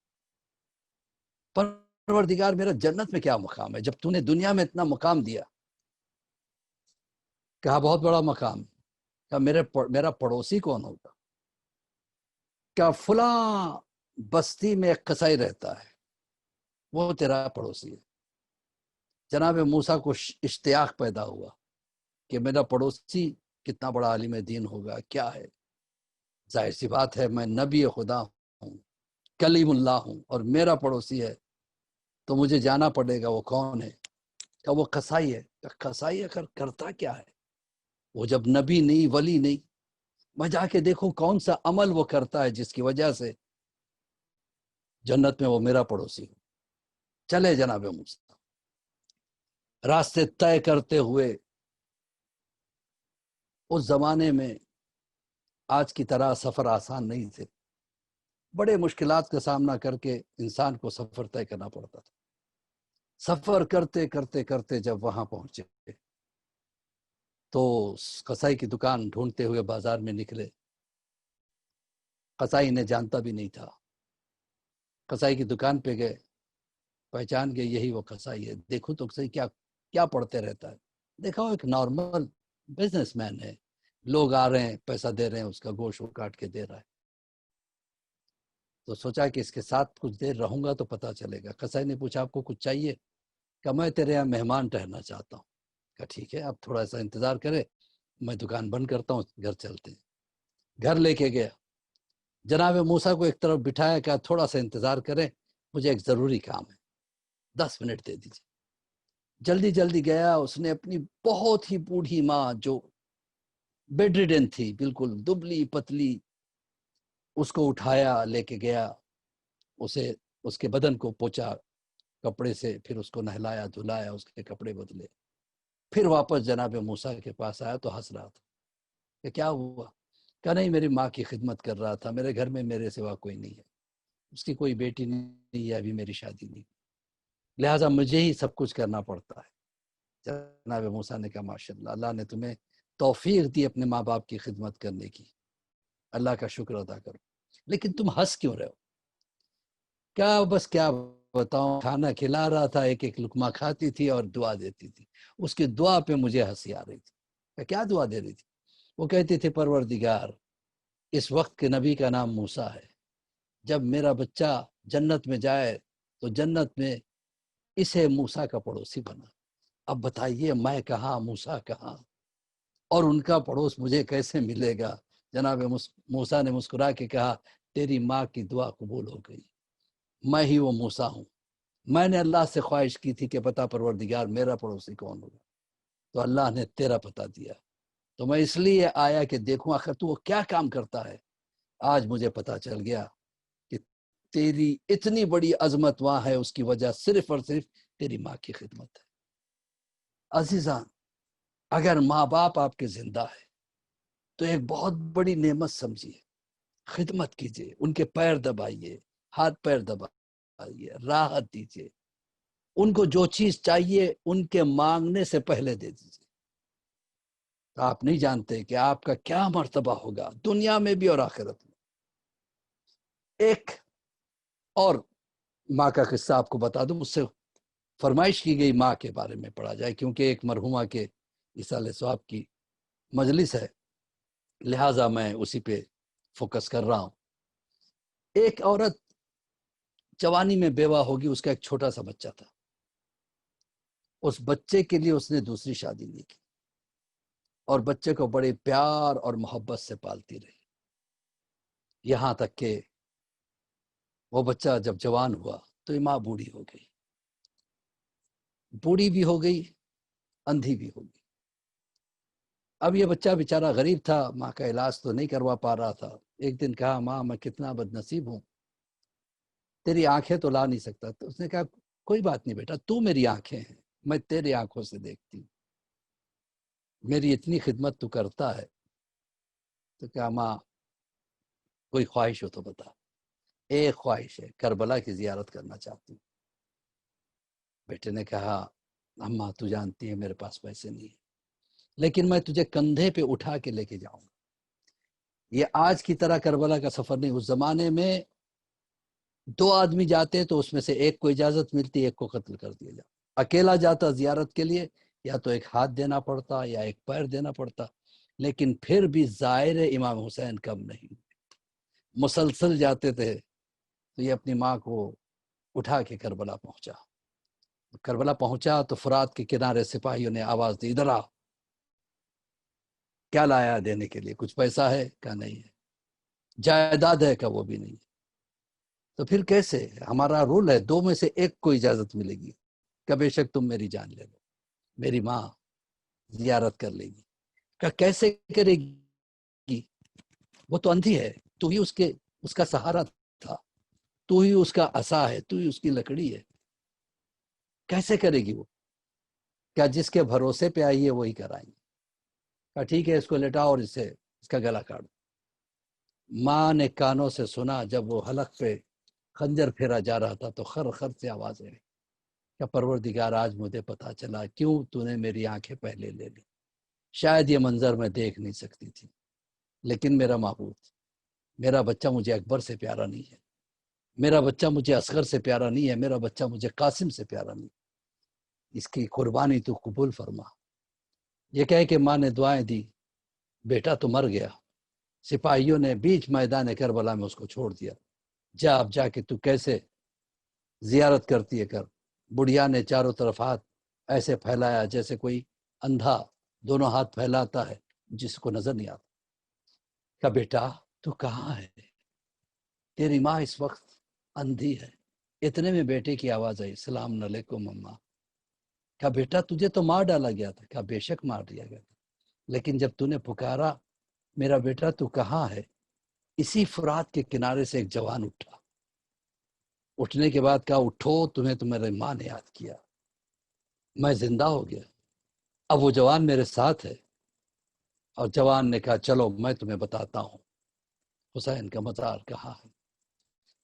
Speaker 2: پروردگار میرا جنت میں کیا مقام ہے؟ جب تو نے دنیا میں اتنا مقام دیا کہا بہت بڑا مقام. کہا میرا پڑوسی کون ہوگا؟ کہا فلاں بستی میں ایک قصائی رہتا ہے، وہ تیرا پڑوسی ہے. جناب موسیٰ کو اشتیاق پیدا ہوا کہ میرا پڑوسی کتنا بڑا عالم دین ہوگا، کیا ہے. ظاہر سی بات ہے میں نبی خدا ہوں، کلیم اللہ ہوں، اور میرا پڑوسی ہے تو مجھے جانا پڑے گا. وہ کون ہے؟ کہ وہ قصائی ہے. قصائی اگر کرتا کیا ہے؟ وہ جب نبی نہیں، ولی نہیں، میں جا کے دیکھوں کون سا عمل وہ کرتا ہے جس کی وجہ سے جنت میں وہ میرا پڑوسی ہو. چلے جناب موسیٰ راستے طے کرتے ہوئے. اس زمانے میں آج کی طرح سفر آسان نہیں تھے، بڑے مشکلات کا سامنا کر کے انسان کو سفر طے کرنا پڑتا تھا. سفر کرتے کرتے کرتے جب وہاں پہنچے تو قصائی کی دکان ڈھونڈتے ہوئے بازار میں نکلے. قصائی نے جانتا بھی نہیں تھا. قصائی کی دکان پہ گئے، پہچان گئے یہی وہ قصائی ہے. دیکھو تو قصائی کیا پڑھتے رہتا ہے. دیکھا وہ ایک نارمل بزنس مین ہے، لوگ آ رہے ہیں پیسہ دے رہے ہیں، اس کا گوشت کاٹ کے دے رہا ہے. تو سوچا کہ اس کے ساتھ کچھ دیر رہوں گا تو پتہ چلے گا. قصائی نے پوچھا آپ کو کچھ چاہیے؟ کہ میں تیرے یہاں مہمان ٹھہرنا چاہتا ہوں. کہ ٹھیک ہے آپ تھوڑا سا انتظار کرے، میں دکان بند کرتا ہوں، گھر چلتے ہیں. گھر لے کے گیا، جناب موسیٰ کو ایک طرف بٹھایا کہ تھوڑا سا انتظار کریں، مجھے ایک ضروری کام ہے، 10 منٹ دے دیجیے. جلدی جلدی گیا. اس نے اپنی بہت ہی بوڑھی ماں جو بیڈ ریڈن تھی، بالکل دبلی پتلی، اس کو اٹھایا، لے کے گیا. اسے اس کے بدن کو پوچھا کپڑے سے، پھر اس کو نہلایا دھلایا، اس کے کپڑے بدلے. پھر واپس جناب موسیٰ کے پاس آیا تو ہنس رہا تھا کہ کیا ہوا؟ کہ نہیں میری ماں کی خدمت کر رہا تھا، میرے گھر میں میرے سوا کوئی نہیں ہے، اس کی کوئی بیٹی نہیں ہے، ابھی میری شادی نہیں، لہٰذا مجھے ہی سب کچھ کرنا پڑتا ہے. جناب موسیٰ نے کہا ماشاءاللہ، اللہ نے تمہیں توفیق دی اپنے ماں باپ کی خدمت کرنے کی، اللہ کا شکر ادا کرو. لیکن تم ہنس کیوں رہے ہو؟ کیا بتاؤں، کھانا کھلا رہا تھا، ایک ایک لقمہ کھاتی تھی اور دعا دیتی تھی. اس کی دعا پہ مجھے ہنسی آ رہی تھی. کیا دعا دے رہی تھی؟ وہ کہتی تھی پروردگار اس وقت کے نبی کا نام موسیٰ ہے، جب میرا بچہ جنت میں جائے تو جنت میں اسے موسیٰ کا پڑوسی بنا. اب بتائیے میں کہاں، موسیٰ کہاں، اور ان کا پڑوس مجھے کیسے ملے گا؟ جناب موسیٰ نے مسکرا کے کہا تیری ماں کی دعا قبول ہو گئی، میں ہی وہ موسیٰ ہوں. میں نے اللہ سے خواہش کی تھی کہ پتہ پروردگار میرا پڑوسی کون ہوگا، تو اللہ نے تیرا پتہ دیا. تو میں اس لیے آیا کہ دیکھوں آخر تو وہ کیا کام کرتا ہے. آج مجھے پتہ چل گیا کہ تیری اتنی بڑی عظمت وہاں ہے، اس کی وجہ صرف اور صرف تیری ماں کی خدمت ہے. عزیزان، اگر ماں باپ آپ کے زندہ ہے تو ایک بہت بڑی نعمت سمجھیے، خدمت کیجیے، ان کے پیر دبائیے، ہاتھ پیر دبائیے، راحت دیجیے. ان کو جو چیز چاہیے ان کے مانگنے سے پہلے دے دیجیے. آپ نہیں جانتے کہ آپ کا کیا مرتبہ ہوگا دنیا میں بھی اور آخرت میں. ایک اور ماں کا قصہ آپ کو بتا دوں، مجھ سے فرمائش کی گئی ماں کے بارے میں پڑھا جائے، کیونکہ ایک مرحومہ کے اصالہ ثواب کی مجلس ہے، لہٰذا میں اسی پہ فوکس کر رہا ہوں. ایک عورت جوانی میں بیوہ ہوگی، اس کا ایک چھوٹا سا بچہ تھا. اس بچے کے لیے اس نے دوسری شادی نہیں کی اور بچے کو بڑے پیار اور محبت سے پالتی رہی، یہاں تک کہ وہ بچہ جب جوان ہوا تو یہ ماں بوڑھی ہو گئی، بوڑھی بھی ہو گئی، اندھی بھی ہو گئی. اب یہ بچہ بیچارہ غریب تھا، ماں کا علاج تو نہیں کروا پا رہا تھا. ایک دن کہا ماں میں کتنا بد نصیب ہوں، تیری آنکھیں تو لا نہیں سکتا. تو اس نے کہا کوئی بات نہیں بیٹا، تو میری آنکھیں ہیں، میں تیری آنکھوں سے دیکھتی ہوں، میری اتنی خدمت تو کرتا ہے. تو کہا ماں کوئی خواہش ہو تو بتا. ایک خواہش ہے، کربلا کی زیارت کرنا چاہتی ہوں. بیٹے نے کہا اماں تو جانتی ہے میرے پاس پیسے نہیں ہیں، لیکن میں تجھے کندھے پہ اٹھا کے لے کے جاؤں گا. یہ آج کی طرح کربلا کا سفر نہیں، اس زمانے میں 2 آدمی جاتے تو اس میں سے ایک کو اجازت ملتی، ایک کو قتل کر دیا جاتا. اکیلا جاتا زیارت کے لیے، یا تو ایک ہاتھ دینا پڑتا یا ایک پیر دینا پڑتا، لیکن پھر بھی ظاہر امام حسین کم نہیں، مسلسل جاتے تھے۔ تو یہ اپنی ماں کو اٹھا کے کربلا پہنچا۔ کربلا پہنچا تو فرات کے کنارے سپاہیوں نے آواز دی، ادھر آ، کیا لایا دینے کے لیے؟ کچھ پیسہ ہے؟ کہا نہیں ہے۔ جائیداد ہے؟ کہا وہ بھی نہیں۔ تو پھر کیسے؟ ہمارا رول ہے دو میں سے ایک کو اجازت ملے گی، کہ بے شک تم میری جان لے لو، میری ماں زیارت کر لے گی۔ کہ کیسے کرے گی؟ وہ تو اندھی ہے، تو ہی اس کا سہارا تھا، تو ہی اس کا عصا ہے، تو ہی اس کی لکڑی ہے، کیسے کرے گی وہ؟ کیا جس کے بھروسے پہ آئی ہے وہی کرائیں گے۔ کہا ٹھیک ہے، اس کو لٹاؤ اور اس کا گلا کاٹ۔ ماں نے کانوں سے سنا جب وہ حلق پہ خنجر پھیرا جا رہا تھا تو خر خر سے آوازیں آئی کہ پروردگار آج مجھے پتا چلا کیوں تو نے میری آنکھیں پہلے لے لی۔ شاید یہ منظر میں دیکھ نہیں سکتی تھی، لیکن میرا معبود، میرا بچہ مجھے اکبر سے پیارا نہیں ہے، میرا بچہ مجھے اصغر سے پیارا نہیں ہے، میرا بچہ مجھے قاسم سے پیارا نہیں، اس کی قربانی تو قبول فرما۔ یہ کہہ کہ ماں نے دعائیں دی، بیٹا تو مر گیا۔ سپاہیوں نے بیچ میدان کربلا میں اس کو چھوڑ دیا، جا اب جا کے تو کیسے زیارت کرتی ہے کر۔ بڑھیا نے چاروں طرف ہاتھ ایسے پھیلایا جیسے کوئی اندھا دونوں ہاتھ پھیلاتا ہے جس کو نظر نہیں آتا۔ کہا بیٹا تو کہاں ہے؟ تیری ماں اس وقت اندھی ہے۔ اتنے میں بیٹے کی آواز آئی، السلام علیکم اماں۔ کہا بیٹا تجھے تو مار ڈالا گیا تھا۔ کہا بے شک مار دیا گیا تھا، لیکن جب تو نے پکارا میرا بیٹا تو کہاں ہے، اسی فرات کے کنارے سے ایک جوان اٹھا۔ اٹھنے کے بعد کہا اٹھو، تمہیں تو میرے ماں نے یاد کیا، میں زندہ ہو گیا، اب وہ جوان میرے ساتھ ہے۔ اور جوان نے کہا چلو میں تمہیں بتاتا ہوں حسین کا مزار کہاں ہے،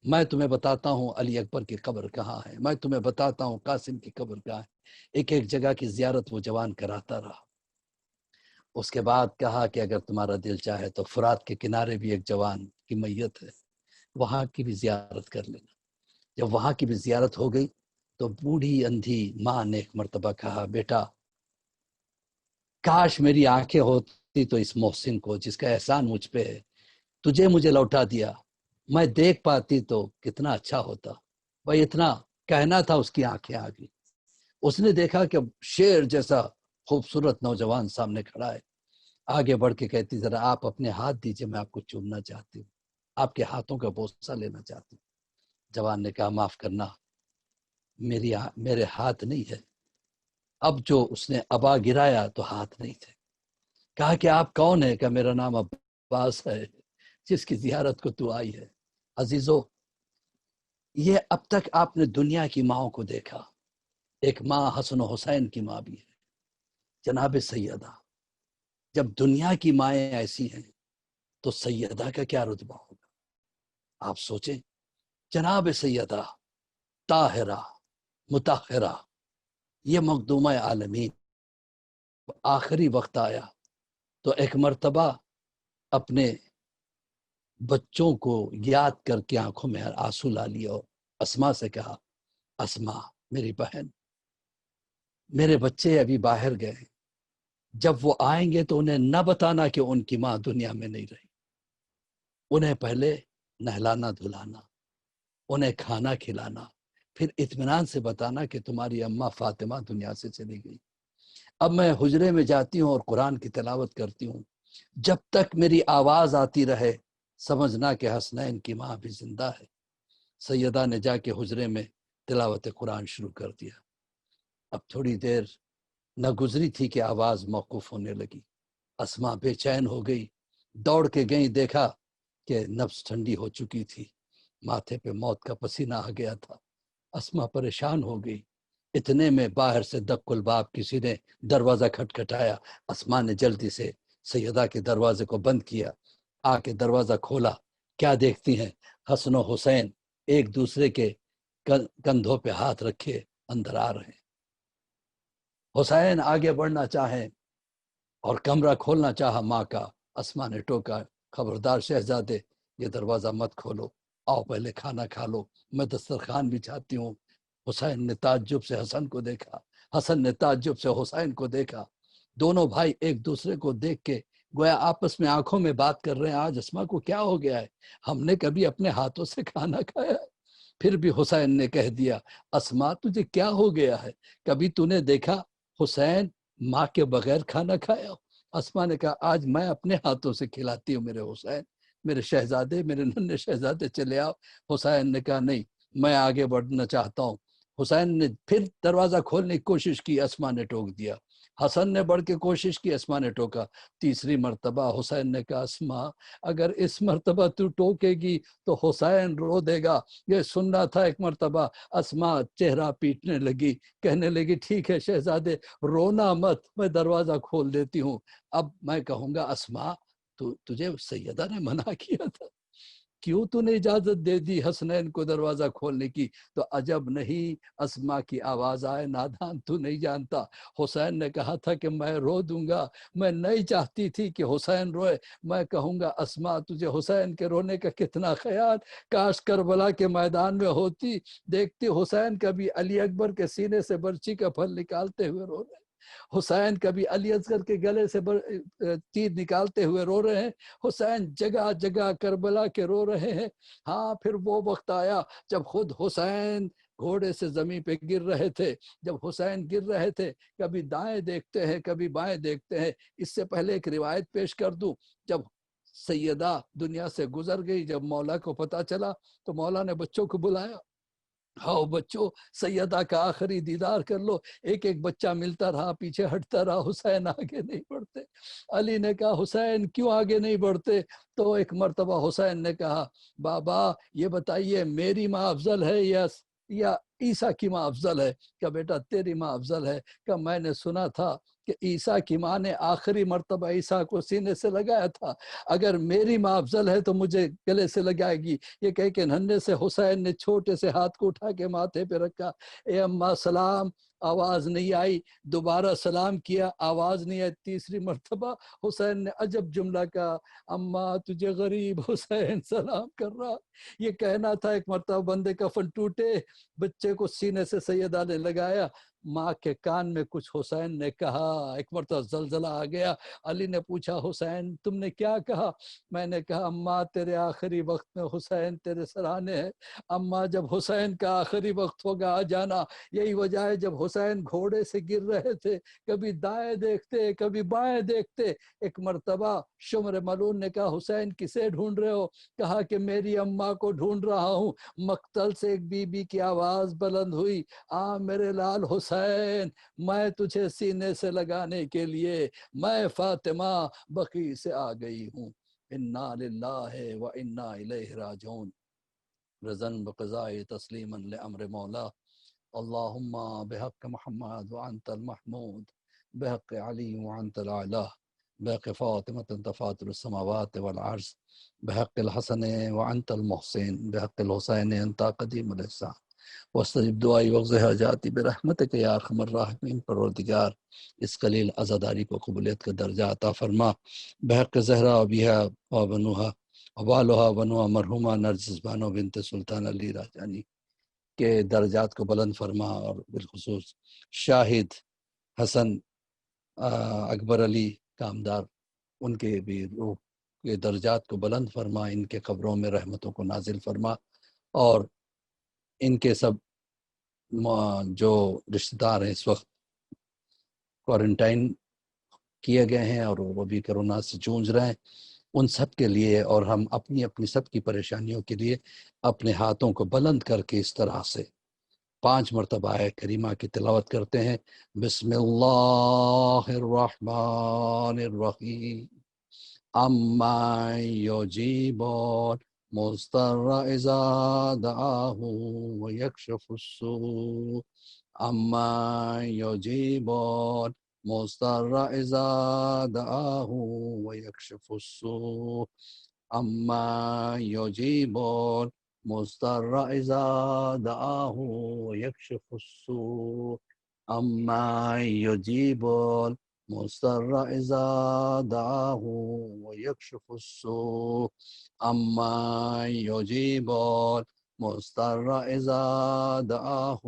Speaker 2: میں تمہیں بتاتا ہوں علی اکبر کی قبر کہاں ہے، میں تمہیں بتاتا ہوں قاسم کی قبر کہاں ہے۔ ایک ایک جگہ کی زیارت وہ جوان کراتا رہا۔ اس کے بعد کہا کہ اگر تمہارا دل چاہے تو فرات کے کنارے بھی ایک جوان کی میت ہے، وہاں کی بھی زیارت کر لینا۔ جب وہاں کی بھی زیارت ہو گئی تو بوڑھی اندھی ماں نے ایک مرتبہ کہا بیٹا کاش میری آنکھیں ہوتی تو اس محسن کو جس کا احسان مجھ پہ ہے تجھے مجھے لوٹا دیا، میں دیکھ پاتی تو کتنا اچھا ہوتا۔ بھائی اتنا کہنا تھا، اس کی آنکھیں آ گئی۔ اس نے دیکھا کہ شیر جیسا خوبصورت نوجوان سامنے کھڑا ہے، آگے بڑھ کے کہتی ذرا آپ اپنے ہاتھ دیجئے، میں آپ کو چومنا چاہتی ہوں، آپ کے ہاتھوں کا بوسہ لینا چاہتی ہوں۔ جوان نے کہا معاف کرنا، میرے ہاتھ نہیں ہے۔ اب جو اس نے ابا گرایا تو ہاتھ نہیں تھے۔ کہا کہ آپ کون ہے؟ کہ میرا نام عباس ہے، جس کی زیارت کو تو آئی ہے۔ عزیزو، یہ اب تک آپ نے دنیا کی ماں کو دیکھا، ایک ماں حسن و حسین کی ماں بھی ہے، جناب سیدہ۔ جب دنیا کی مائیں ایسی ہیں تو سیدہ کا کیا رتبہ ہوگا؟ آپ سوچیں، جناب سیدہ طاہرہ مطہرہ، یہ مخدومہ عالمین، آخری وقت آیا تو ایک مرتبہ اپنے بچوں کو یاد کر کے آنکھوں میں آنسو لا لیا اور اسما سے کہا اسما میری بہن، میرے بچے ابھی باہر گئے، جب وہ آئیں گے تو انہیں نہ بتانا کہ ان کی ماں دنیا میں نہیں رہی، انہیں پہلے نہلانا دھلانا، انہیں کھانا کھلانا، پھر اطمینان سے بتانا کہ تمہاری اماں فاطمہ دنیا سے چلی گئی۔ اب میں حجرے میں جاتی ہوں اور قرآن کی تلاوت کرتی ہوں، جب تک میری آواز آتی رہے سمجھنا کہ حسنین کی ماں بھی زندہ ہے۔ سیدہ نے جا کے حجرے میں تلاوت قرآن شروع کر دیا۔ اب تھوڑی دیر نہ گزری تھی کہ آواز موقوف ہونے لگی۔ اسما بے چین ہو گئی، دوڑ کے گئی، دیکھا کہ نفس ٹھنڈی ہو چکی تھی، ماتھے پہ موت کا پسینہ آ گیا تھا۔ اسما پریشان ہو گئی۔ اتنے میں باہر سے دق الباب کسی نے دروازہ کھٹکھٹایا۔ اسما نے جلدی سے سیدہ کے دروازے کو بند کیا، آ کے دروازہ کھولا۔ کیا دیکھتی ہیں؟ حسن و حسین ایک دوسرے کے کندھوں پہ ہاتھ رکھے اندر آ رہے ہیں۔ حسین آگے بڑھنا چاہیں اور کمرہ کھولنا چاہا ماں کا، اسما نے ٹوکا خبردار شہزادے، یہ دروازہ مت کھولو، آؤ پہلے کھانا کھا لو، میں دسترخوان بچھاتی ہوں۔ حسین نے تعجب سے حسن کو دیکھا، حسن نے تعجب سے حسین کو دیکھا. دونوں بھائی ایک دوسرے کو دیکھ کے گویا آپس میں آنکھوں میں بات کر رہے ہیں, آج اسما کو کیا ہو گیا ہے, ہم نے کبھی اپنے ہاتھوں سے کھانا کھایا ہے؟ پھر بھی حسین نے کہہ دیا, اسما تجھے کیا ہو گیا ہے, کبھی تو نے دیکھا حسین ماں کے بغیر کھانا کھایا؟ اسما نے کہا, آج میں اپنے ہاتھوں سے کھلاتی ہوں میرے حسین, میرے شہزادے, میرے ننھے شہزادے چلے آؤ. حسین نے کہا, نہیں, میں آگے بڑھنا چاہتا ہوں. حسین نے پھر دروازہ کھولنے کی کوشش کی, اسما نے ٹوک دیا. حسن نے بڑھ کے کوشش کی, اسما نے ٹوکا. تیسری مرتبہ حسین نے کہا, اسما اگر اس مرتبہ تو ٹوکے گی تو حسین رو دے گا. یہ سننا تھا. ایک مرتبہ اسما چہرہ پیٹنے لگی, کہنے لگی, ٹھیک ہے شہزادے, رونا مت, میں دروازہ کھول دیتی ہوں. اب میں کہوں گا, اسما تجھے سیدہ نے منع کیا تھا, کیوں تو نے اجازت دے دی حسنین کو دروازہ کھولنے کی؟ تو عجب نہیں اسما کی آواز آئے, نادان تو نہیں جانتا, حسین نے کہا تھا کہ میں رو دوں گا, میں نہیں چاہتی تھی کہ حسین روئے. میں کہوں گا, اسما تجھے حسین کے رونے کا کتنا خیال, کاش کربلا کے میدان میں ہوتی, دیکھتی حسین کبھی علی اکبر کے سینے سے برچی کا پھل نکالتے ہوئے رو رہے, حسین کبھی علی اصغر کے گلے سے تیر نکالتے ہوئے رو رہے ہیں, حسین جگہ جگہ کربلا کے رو رہے ہیں. ہاں, پھر وہ وقت آیا جب خود حسین گھوڑے سے زمین پہ گر رہے تھے. جب حسین گر رہے تھے, کبھی دائیں دیکھتے ہیں کبھی بائیں دیکھتے ہیں. اس سے پہلے ایک روایت پیش کر دوں, جب سیدہ دنیا سے گزر گئی, جب مولا کو پتا چلا تو مولا نے بچوں کو بلایا, ہاؤ بچوں, سیدہ کا آخری دیدار کر لو. ایک ایک بچہ ملتا رہا, پیچھے ہٹتا رہا, حسین آگے نہیں بڑھتے. علی نے کہا, حسین کیوں آگے نہیں بڑھتے؟ تو ایک مرتبہ حسین نے کہا, بابا یہ بتائیے میری ماں افضل ہے یا عیسیٰ کی ماں افضل ہے؟ کہ بیٹا تیری ماں افضل ہے. کہ میں نے سنا تھا کہ عیسیٰ کی ماں نے آخری مرتبہ عیسیٰ کو سینے سے لگایا تھا, اگر میری ماں افضل ہے تو مجھے گلے سے لگائے گی. یہ کہہ کے ننھے سے حسین نے چھوٹے سے ہاتھ کو اٹھا کے ماتھے پہ رکھا. اے اماں سلام, آواز نہیں آئی. دوبارہ سلام کیا, آواز نہیں آئی. تیسری مرتبہ حسین نے عجب جملہ کہا, اماں تجھے غریب حسین سلام کر رہا. یہ کہنا تھا. ایک مرتبہ بندے کفن ٹوٹے, بچے کو سینے سے سیدہ نے لگایا, ماں کے کان میں کچھ حسین نے کہا. ایک مرتبہ زلزلہ آ گیا. علی نے پوچھا, حسین تم نے کیا کہا؟ میں نے کہا, اماں تیرے آخری وقت میں حسین تیرے سرانے ہے. اماں جب حسین کا آخری وقت ہوگا آ جانا. یہی وجہ ہے جب حسین گھوڑے سے گر رہے تھے, کبھی دائیں دیکھتے کبھی بائیں دیکھتے. ایک مرتبہ شمر ملعون نے کہا, حسین کسے ڈھونڈ رہے ہو؟ کہا کہ میری اماں کو ڈھونڈ رہا ہوں. مقتل سے ایک بی بی کی آواز بلند ہوئی, آ میرے لال حسین, میں تجھے سینے سے لگانے کے لیے, میں فاطمہ بقیع سے آ گئی ہوں. انا للہ و انا الیہ راجعون. رضن بقضاء تسلیما لامر مولا. اللہم بحق محمد وانت المحمود, بحق علی وانت الاعلی, بحق فاطمة تفاطر السماوات والعرض, بحق الحسن وانت المحسن, بحق الحسین انت قدیم الاحسان. واستجب دعائی وغز حاجاتی برحمتک یا ارحم الراحمین. پروردگار اس قلیل عزاداری کو قبولیت کا درجہ عطا فرما. بحق زہرا ابیہا و بنوہا والوہا بنوہا مرحومہ نرجس بانو بنت سلطان علی راجانی کے درجات کو بلند فرما, اور بالخصوص شاہد حسن اکبر علی کامدار, ان کے بھی روح کے درجات کو بلند فرما, ان کے قبروں میں رحمتوں کو نازل فرما, اور ان کے سب جو رشتہ دار ہیں اس وقت کوارنٹائن کیے گئے ہیں اور وہ بھی کرونا سے جونج رہے ہیں, ان سب کے لیے اور ہم اپنی اپنی سب کی پریشانیوں کے لیے اپنے ہاتھوں کو بلند کر کے اس طرح سے 5 مرتبہ آیت کریمہ کی تلاوت کرتے ہیں. بسم اللہ الرحمن الرحیم. اما یجیبون مضطر اذا دعاہ ویکشف السوء. اما یجیبون مضطر اذا دعاہ ویکشف السوء. اما یجیبون مضطر اذا دعاہ ویکشف السوء. اما یجیبون مضطر اذا دعاہ ویکشف السوء. اما یجیبون مضطر إذا دعاه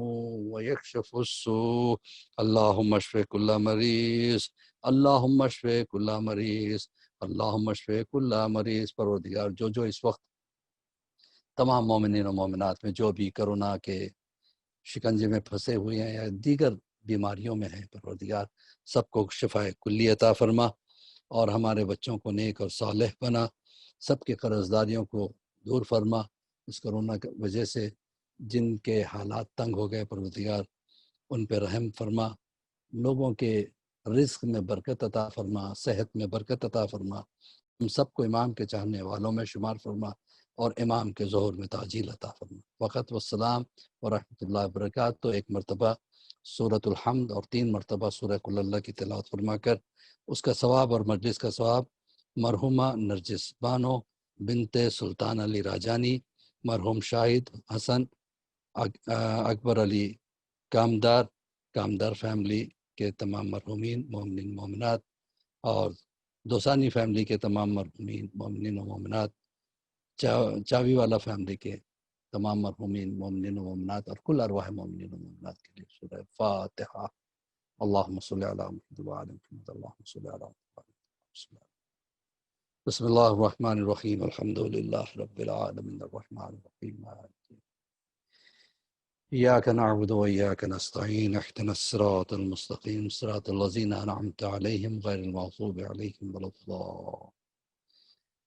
Speaker 2: ويكشف السوء اللهم اشف كل مریض اللهم اشف كل مریض اللهم اشف كل مریض۔ پروردگار جو اس وقت تمام مومنین و مومنات میں جو بھی کرونا کے شکنجے میں پھنسے ہوئے ہیں یا دیگر بیماریوں میں ہیں، پروردگار سب کو شفا کلی عطا فرما، اور ہمارے بچوں کو نیک اور صالح بنا، سب کے قرض داریوں کو دور فرما۔ اس کرونا کی وجہ سے جن کے حالات تنگ ہو گئے، پروردگار ان پہ رحم فرما، لوگوں کے رزق میں برکت عطا فرما، صحت میں برکت عطا فرما، ہم سب کو امام کے چاہنے والوں میں شمار فرما، اور امام کے ظہور میں تعجیل عطا فرما۔ وقت والسلام ورحمۃ اللہ وبرکاتہ۔ ایک مرتبہ سورۃ الحمد اور 3 مرتبہ سورہ قل اللہ کی تلاوت فرما کر اس کا ثواب اور مجلس کا ثواب مرحومہ نرجس بانو بنت سلطان علی راجانی، مرحوم شاہد حسن اکبر علی کامدار فیملی کے تمام مرحومین مومنین مومنات، اور دوسانی فیملی کے تمام مرحومین مومنین و مومنات، چاوی والا فیملی کے تمام مرحومین مومنین و مومنات، اور کل ارواح مومنین و مومنات کے لیے سورہ فاتحہ۔ اللہم صلی علی محمد وعلی محمد، اللہم صلی علی محمد۔ بسم اللہ الرحمن الرحیم، الحمدللہ رب العالمین، الرحمن الرحیم، ایاک نعبد و ایاک نستعین، اهدنا الصراط المستقیم، صراط الذین انعمت علیہم غیر المغضوب علیہم ولا الضالین۔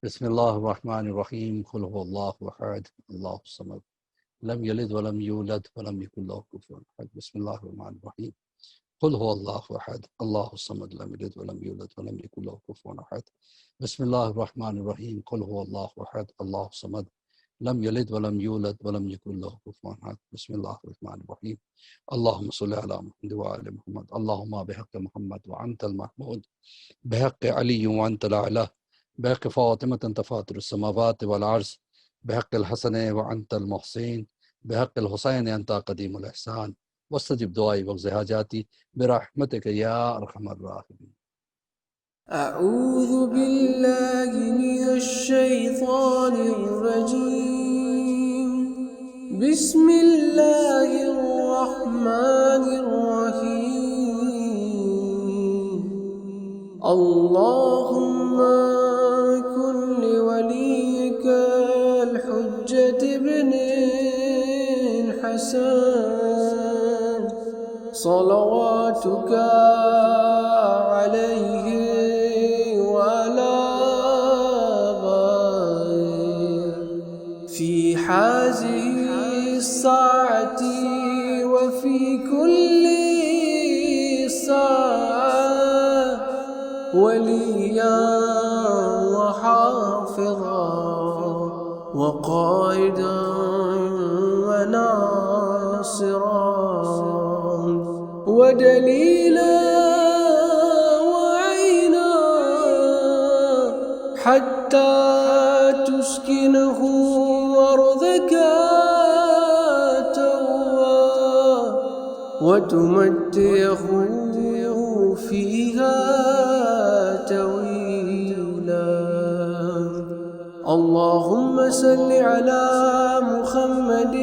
Speaker 2: بسم اللہ الرحمن الرحیم، قل هو اللہ احد اللہ الصمد لم یلد ولم یولد ولم یکن له کفوا احد۔ بسم اللہ الرحمن الرحیم، قل هو اللہ احد اللہ الصمد لم یلد ولم یولد ولم یکن له کفوا احد۔ بسم اللہ الرحمن الرحیم، قل هو اللہ احد اللہ الصمد لم یلد ولم یولد ولم یکن له کفوا احد۔ بسم اللہ الرحمن الرحیم، اللہم صلی علی محمد وعلی محمد، اللہم بحق محمد وانت المحمود، بحق علی وانت الاعلی، بحق فاطمة انت فاطر السماوات والعرض، بحق الحسن وانت المحسین، بحق الحسین انت قدیم الاحسان، واستجب دعائی واقض حاجاتی برحمتک یا ارحم الراحمین۔
Speaker 1: أعوذ بالله من الشيطان الرجيم. بسم الله الرحمن الرحيم. اللهم كن لوليك الحجة ابن الحسن صلواتك عليه في هذه الساعة وفي كل ساعة وليا وحافظا وقائدا وناصرا ودليلا وعينا حتى تسكنه أرضك توا وتمتعه فيها طويلا. اللهم صل على محمد